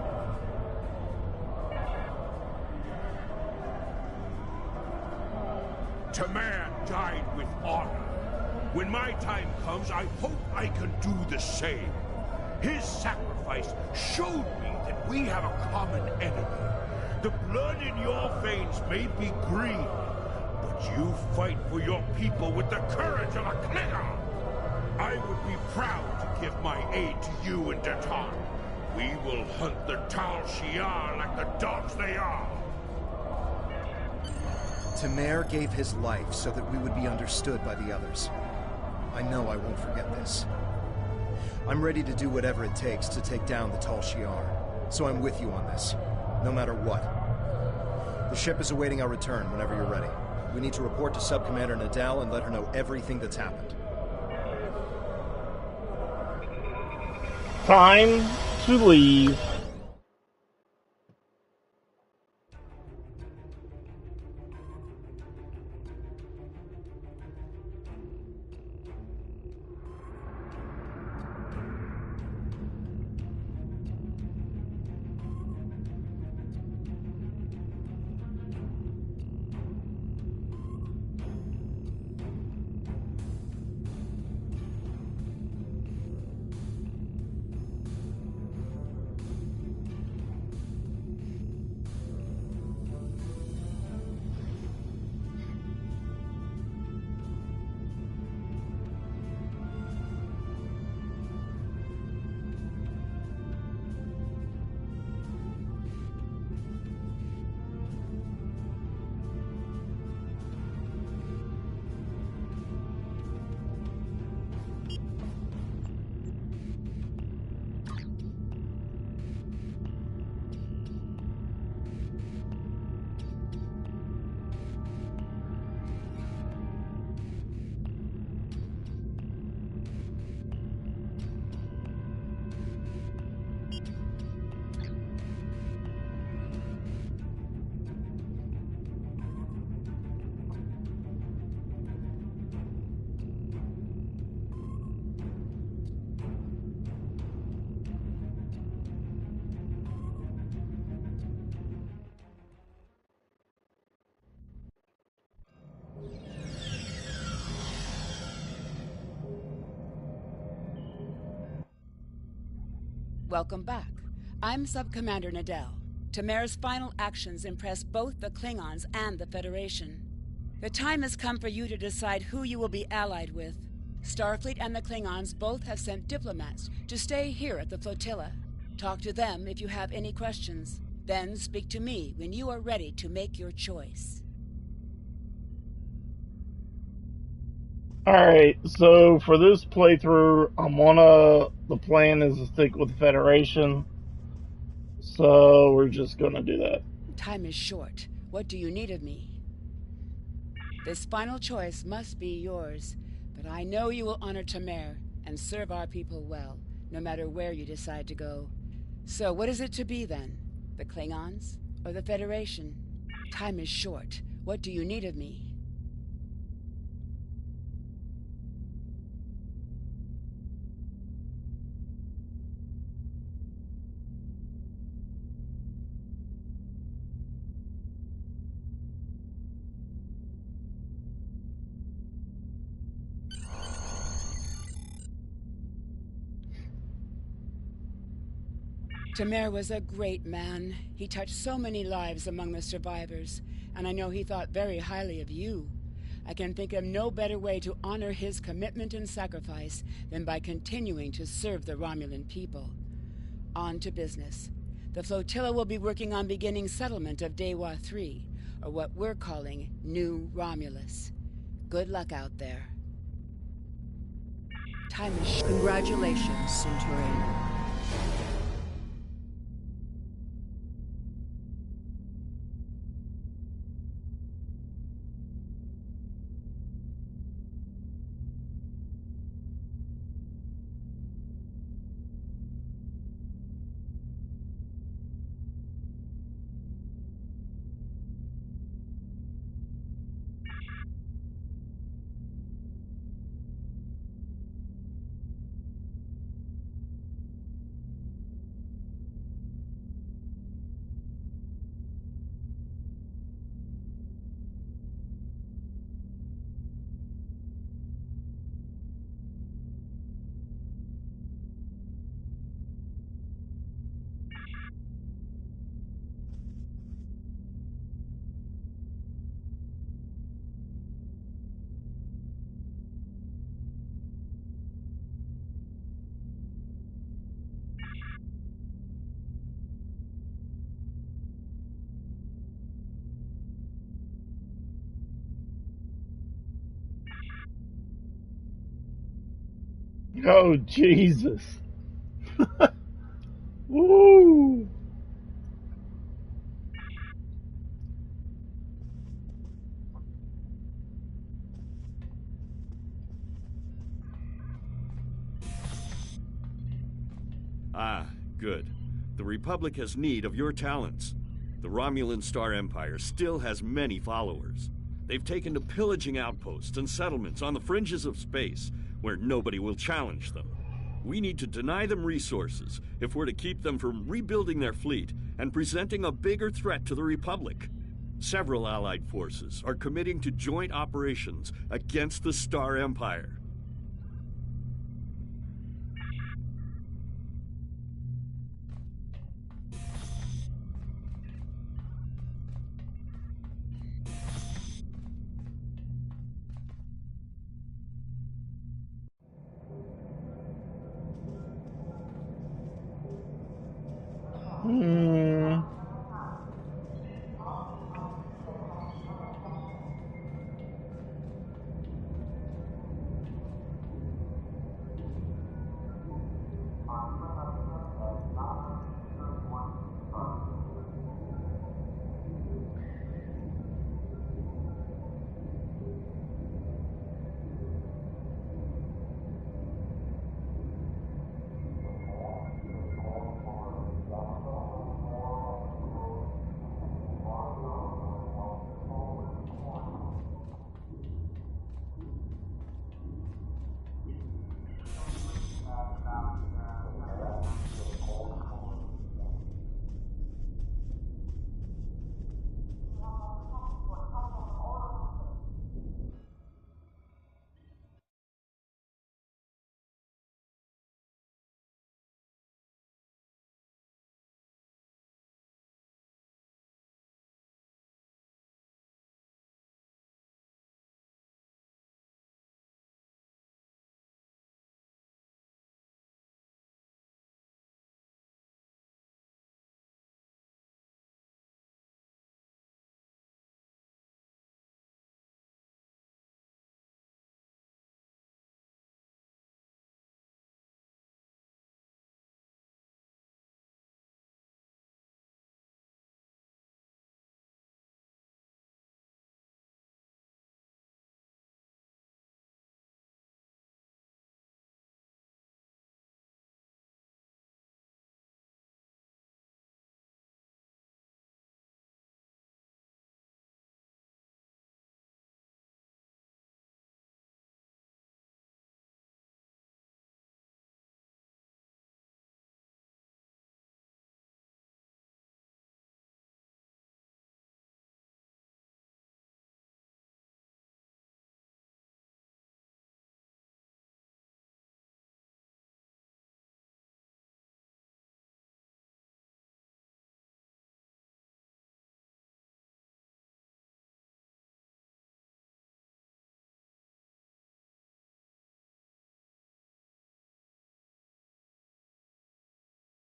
Tamer died with honor. When my time comes, I hope I can do the same. His sacrifice showed me that we have a common enemy. The blood in your veins may be green, but you fight for your people with the courage of a Klingon. I would be proud to give my aid to you and Detan. We will hunt the Tal Shiar like the dogs they are. Tamer gave his life so that we would be understood by the others. I know I won't forget this. I'm ready to do whatever it takes to take down the Tal Shiar, so I'm with you on this, no matter what. The ship is awaiting our return whenever you're ready. We need to report to Subcommander Nadell and let her know everything that's happened. Time to leave. Welcome back. I'm Sub-Commander Nadell. Tamer's final actions impress both the Klingons and the Federation. The time has come for you to decide who you will be allied with. Starfleet and the Klingons both have sent diplomats to stay here at the flotilla. Talk to them if you have any questions. Then speak to me when you are ready to make your choice. Alright, so for this playthrough, the plan is to stick with the Federation. So we're just gonna do that. Time is short. What do you need of me? This final choice must be yours, but I know you will honor Tamer and serve our people well, no matter where you decide to go. So what is it to be then? The Klingons or the Federation? Time is short. What do you need of me? Tamer was a great man. He touched so many lives among the survivors, and I know he thought very highly of you. I can think of no better way to honor his commitment and sacrifice than by continuing to serve the Romulan people. On to business. The flotilla will be working on beginning settlement of Dewa 3, or what we're calling New Romulus. Good luck out there. Time is Congratulations, Centurion. Oh, Jesus. Woo! Ah, good. The Republic has need of your talents. The Romulan Star Empire still has many followers. They've taken to pillaging outposts and settlements on the fringes of space, where nobody will challenge them. We need to deny them resources if we're to keep them from rebuilding their fleet and presenting a bigger threat to the Republic. Several Allied forces are committing to joint operations against the Star Empire.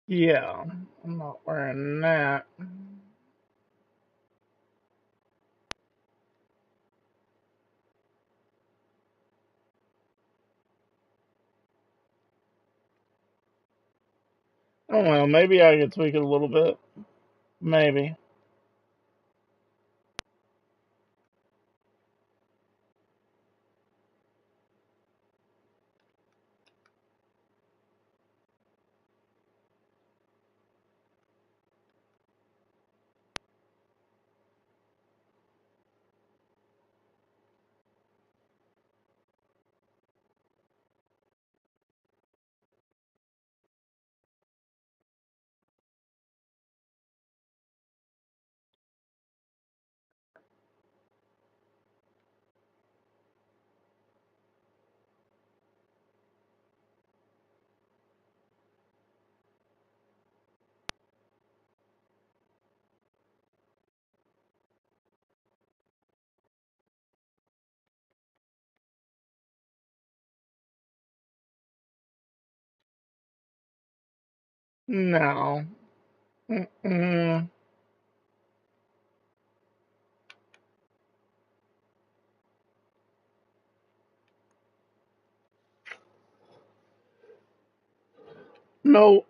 Yeah, I'm not wearing that. Oh well, maybe I could tweak it a little bit. Maybe. No. Mm-mm. Nope.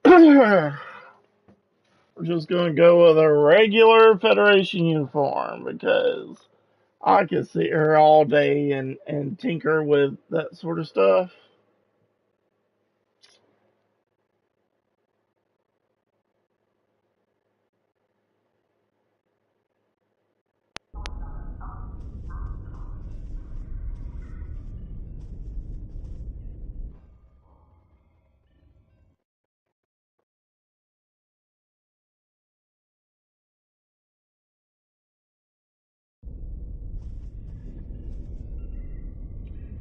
We're just gonna go with a regular Federation uniform because I could sit here all day and tinker with that sort of stuff.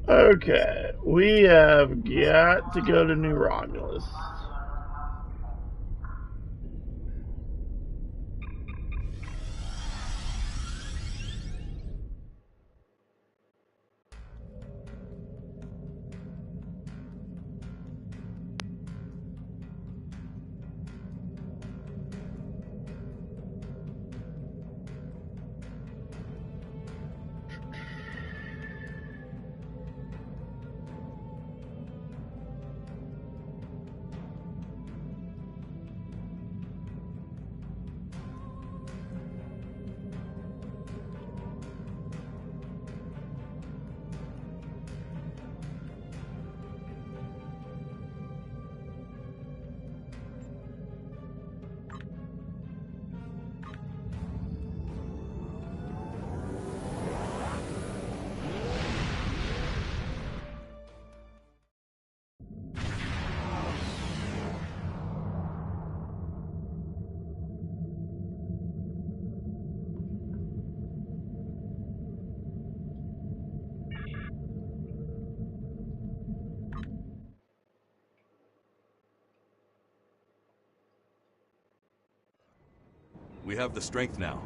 Okay, we have got to go to New Romulus. We have the strength now.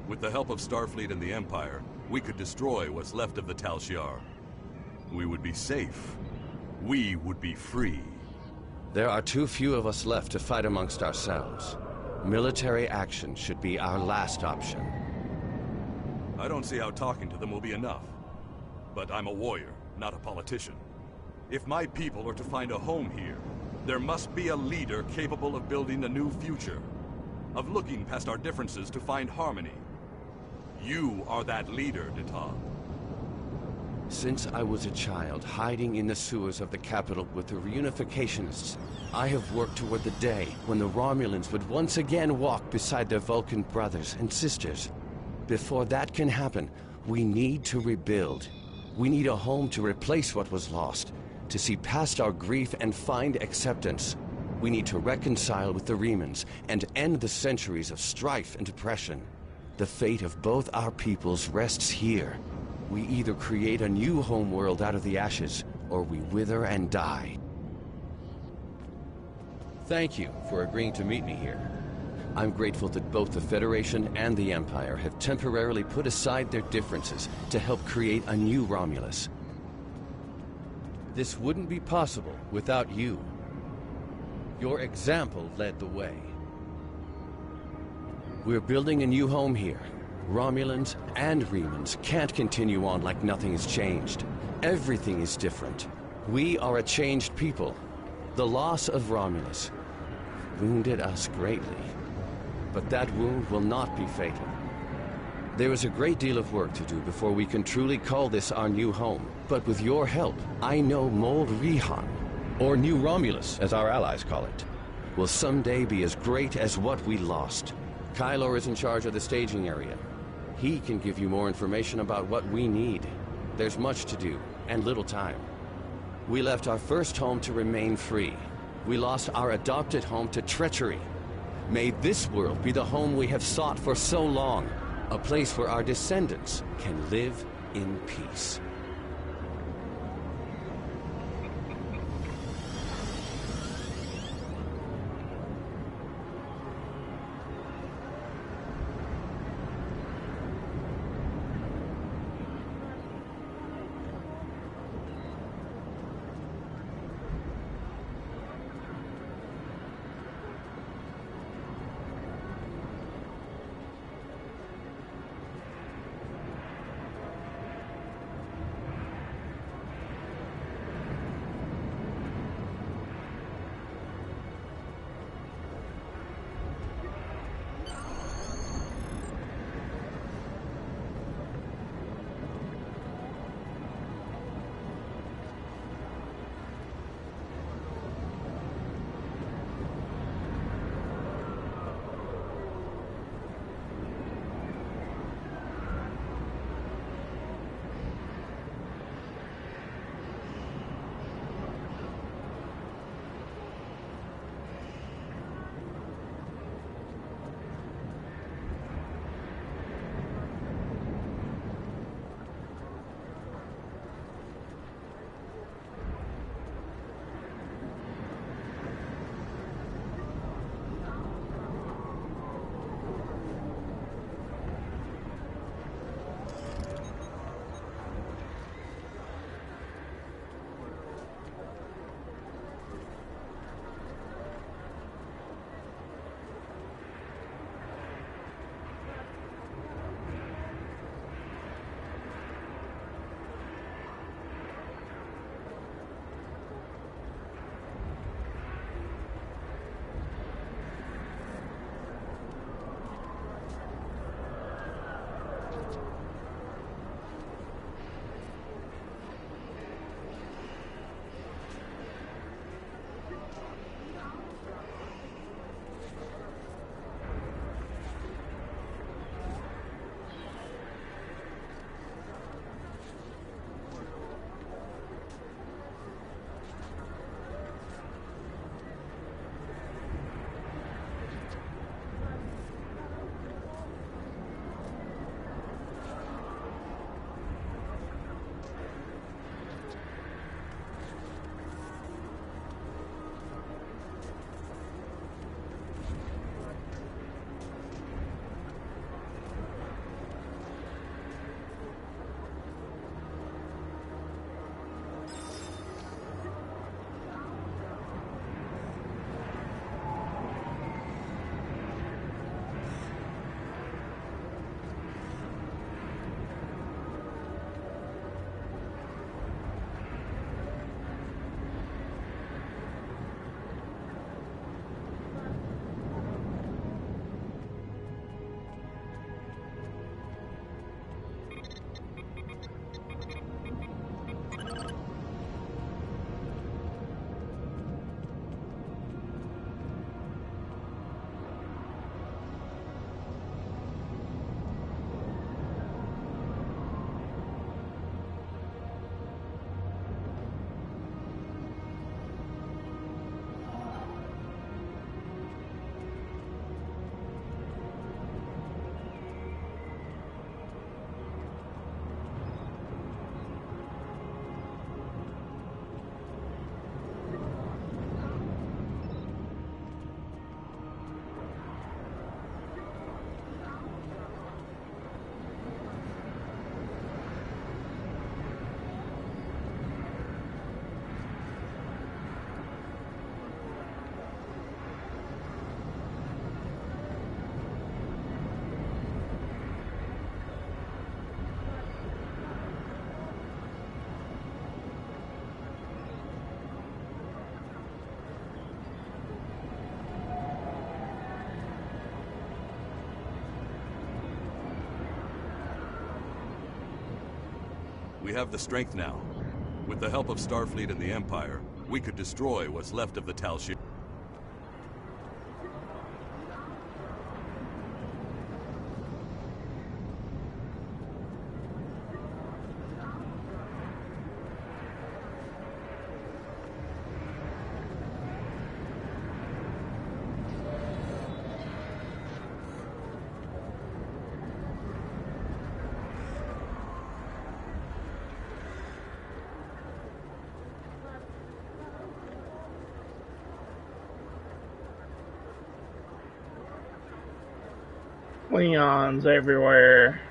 With the help of Starfleet and the Empire, we could destroy what's left of the Tal Shiar. We would be safe. We would be free. There are too few of us left to fight amongst ourselves. Military action should be our last option. I don't see how talking to them will be enough. But I'm a warrior, not a politician. If my people are to find a home here, there must be a leader capable of building a new future. Of looking past our differences to find harmony. You are that leader, Data. Since I was a child, hiding in the sewers of the capital with the reunificationists, I have worked toward the day when the Romulans would once again walk beside their Vulcan brothers and sisters. Before that can happen, we need to rebuild. We need a home to replace what was lost, to see past our grief and find acceptance. We need to reconcile with the Remans and end the centuries of strife and oppression. The fate of both our peoples rests here. We either create a new homeworld out of the ashes, or we wither and die. Thank you for agreeing to meet me here. I'm grateful that both the Federation and the Empire have temporarily put aside their differences to help create a new Romulus. This wouldn't be possible without you. Your example led the way. We're building a new home here. Romulans and Remans can't continue on like nothing has changed. Everything is different. We are a changed people. The loss of Romulus wounded us greatly. But that wound will not be fatal. There is a great deal of work to do before we can truly call this our new home. But with your help, I know Mold Rihan, or New Romulus, as our allies call it, will someday be as great as what we lost. Kylor is in charge of the staging area. He can give you more information about what we need. There's much to do, and little time. We left our first home to remain free. We lost our adopted home to treachery. May this world be the home we have sought for so long. A place where our descendants can live in peace. We have the strength now. With the help of Starfleet and the Empire, we could destroy what's left of the Tal Shiar. Klingons everywhere.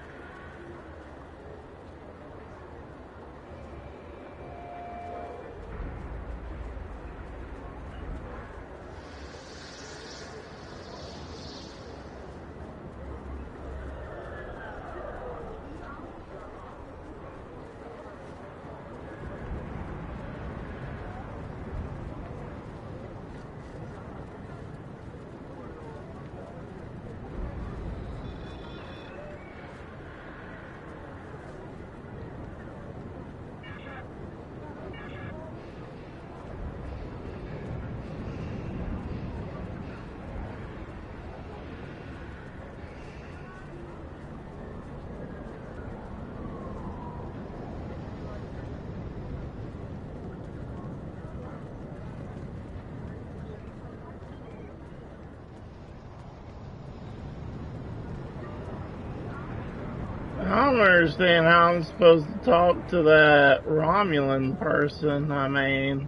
I don't understand how I'm supposed to talk to that Romulan person. I mean,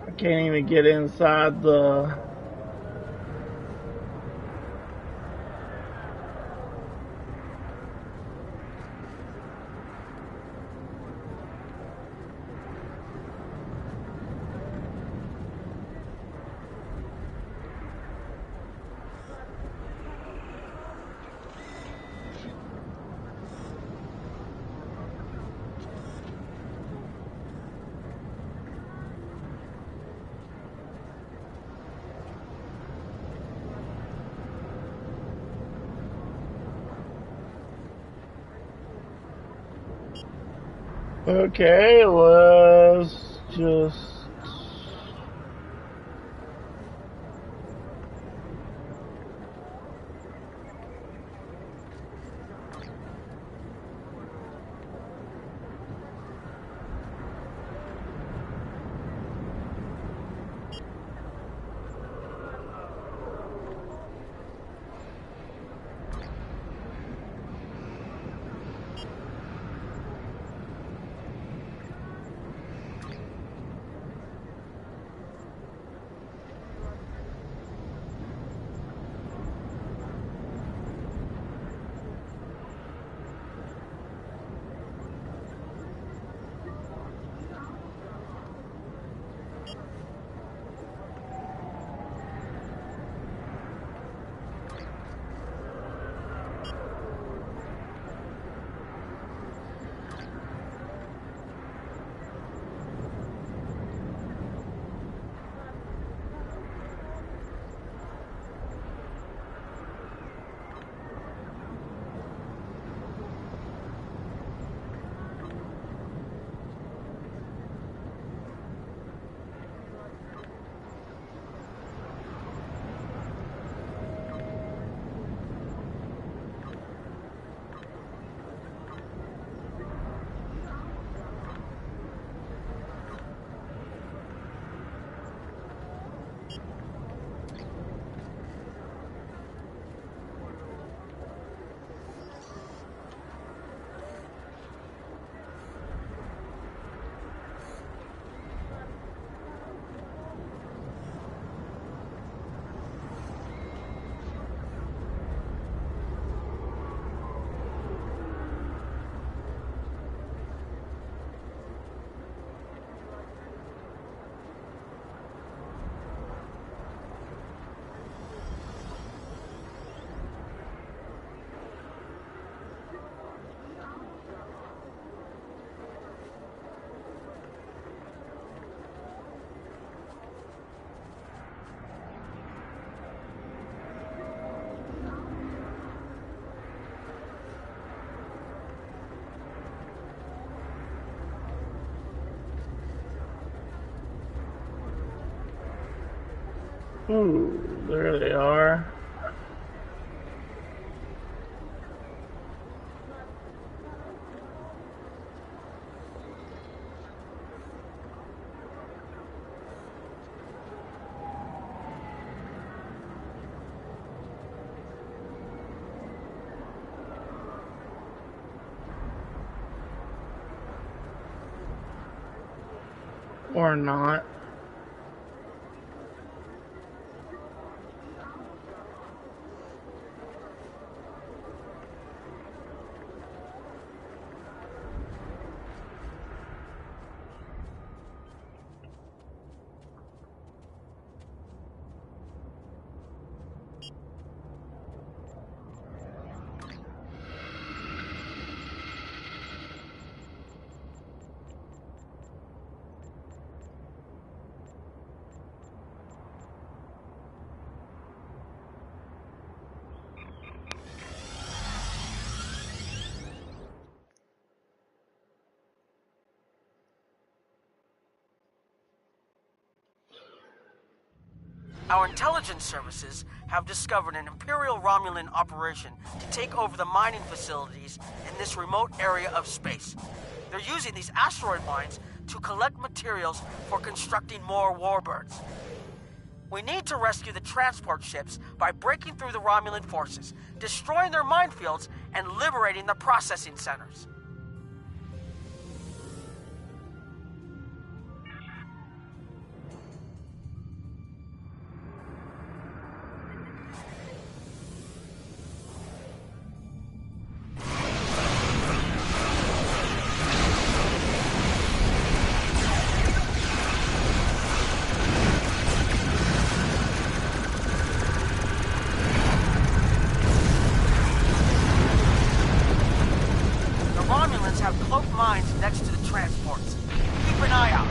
I can't even get inside the... Okay, let's just... Ooh, there they are. Or not. Our intelligence services have discovered an Imperial Romulan operation to take over the mining facilities in this remote area of space. They're using these asteroid mines to collect materials for constructing more warbirds. We need to rescue the transport ships by breaking through the Romulan forces, destroying their minefields, and liberating the processing centers. Have cloaked mines next to the transports. Keep an eye out.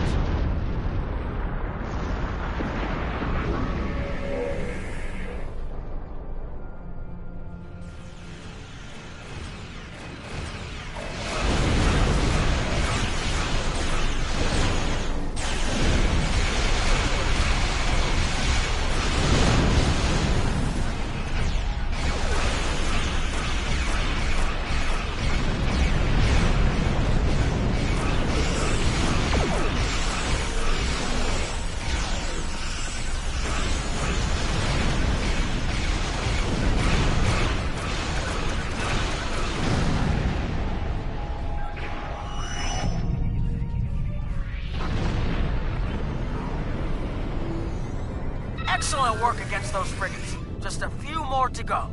Excellent work against those frigates. Just a few more to go.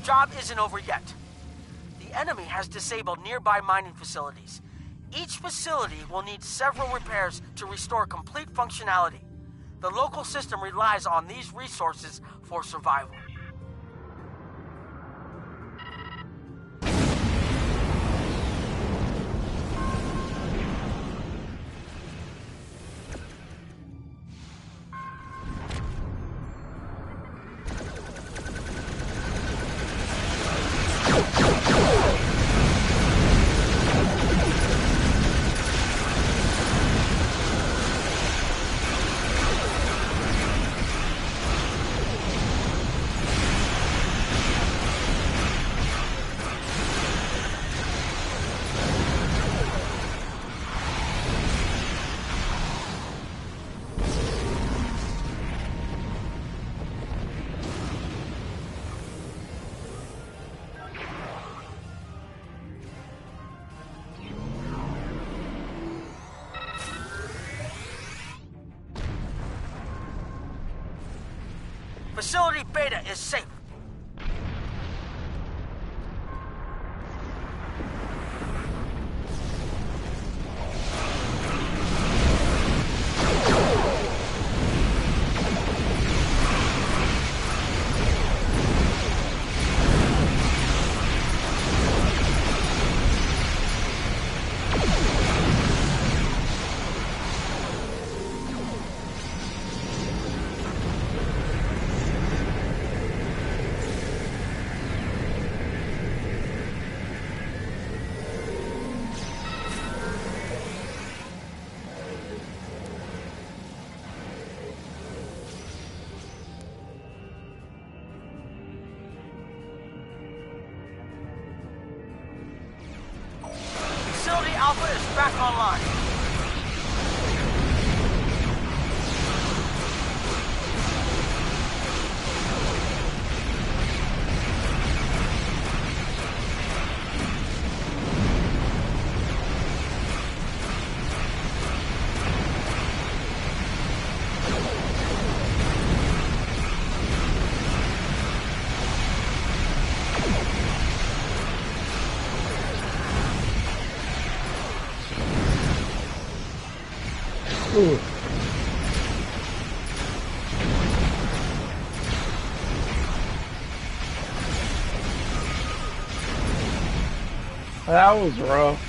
job isn't over yet. The enemy has disabled nearby mining facilities. Each facility will need several repairs to restore complete functionality. The local system relies on these resources for survival. Facility Beta is safe. Facility Alpha is back online. Ooh. That was rough.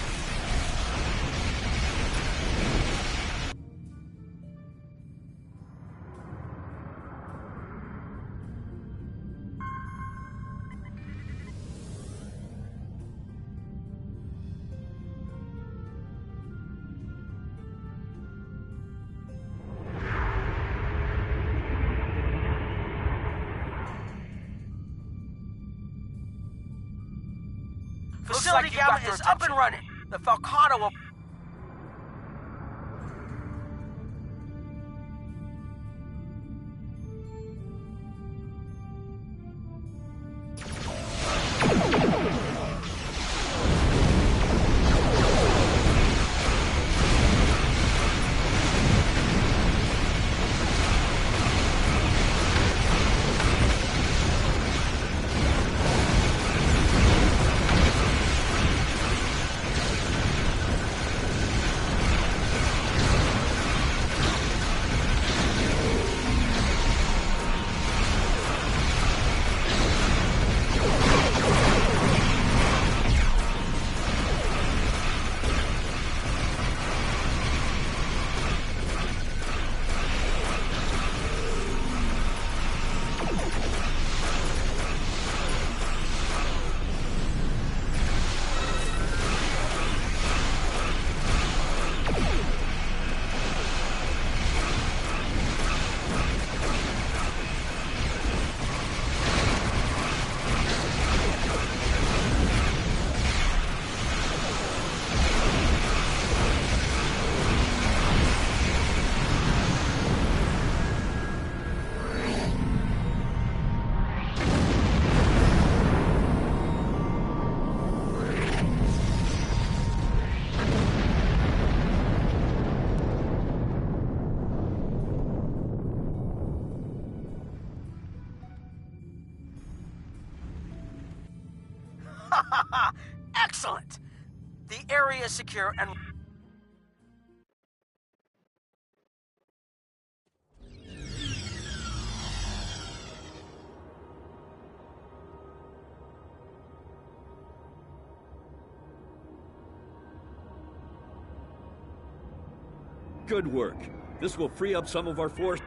Facility Gamma is up and running. The Falcata will... area is secure and... Good work. This will free up some of our force.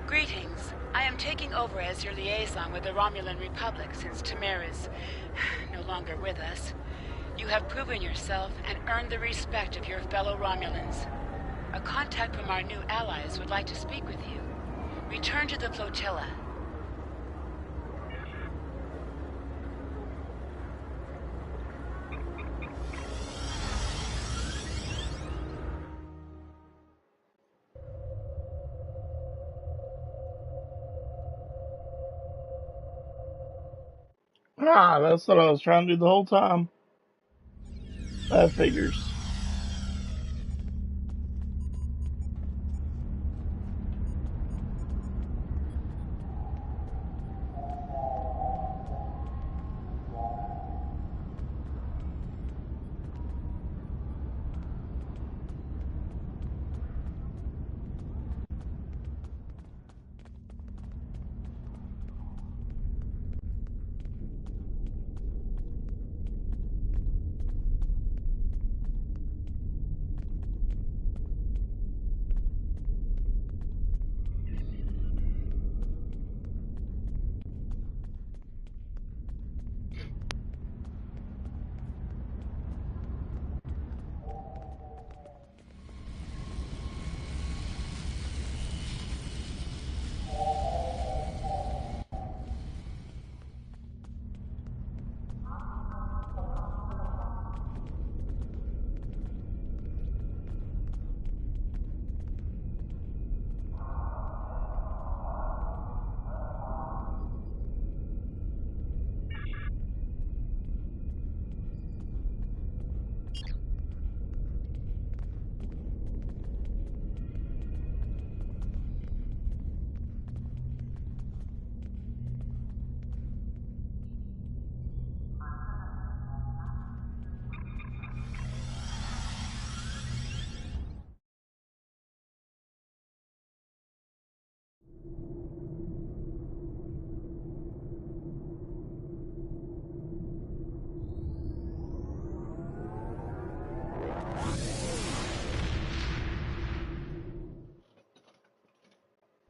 Greetings. I am taking over as your liaison with the Romulan Republic since Tamer is no longer with us. You have proven yourself and earned the respect of your fellow Romulans. A contact from our new allies would like to speak with you. Return to the flotilla. Ah, that's what I was trying to do the whole time. That figures.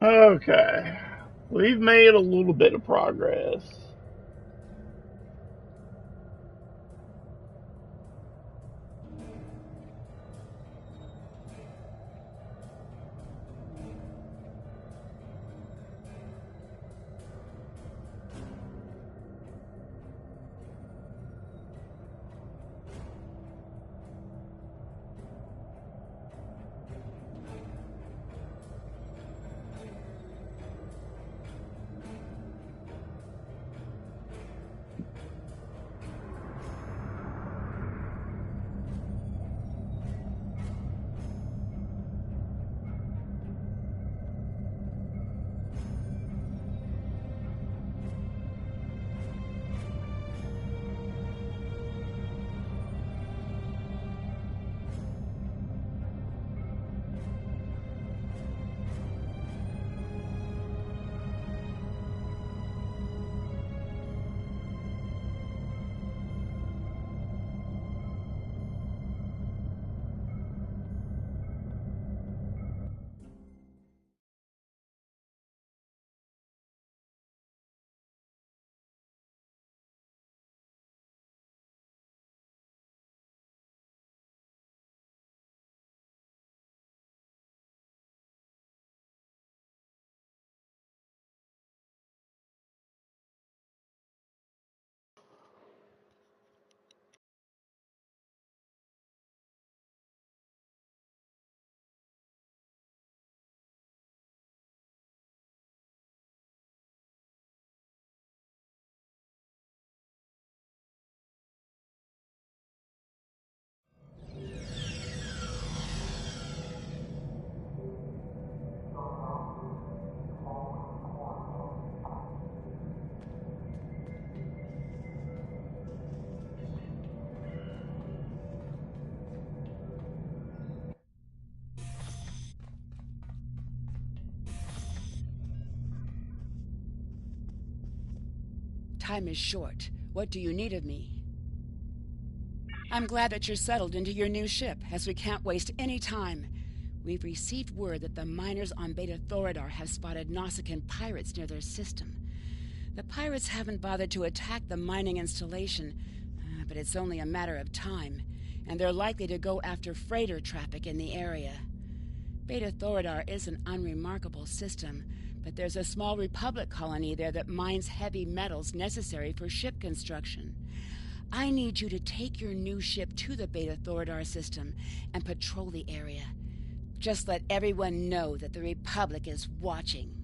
Okay. We've made a little bit of progress. Time is short. What do you need of me? I'm glad that you're settled into your new ship, as we can't waste any time. We've received word that the miners on Beta Thoradar have spotted Nausicaan pirates near their system. The pirates haven't bothered to attack the mining installation, but it's only a matter of time, and they're likely to go after freighter traffic in the area. Beta Thoradar is an unremarkable system, but there's a small Republic colony there that mines heavy metals necessary for ship construction. I need you to take your new ship to the Beta Thoradar system and patrol the area. Just let everyone know that the Republic is watching.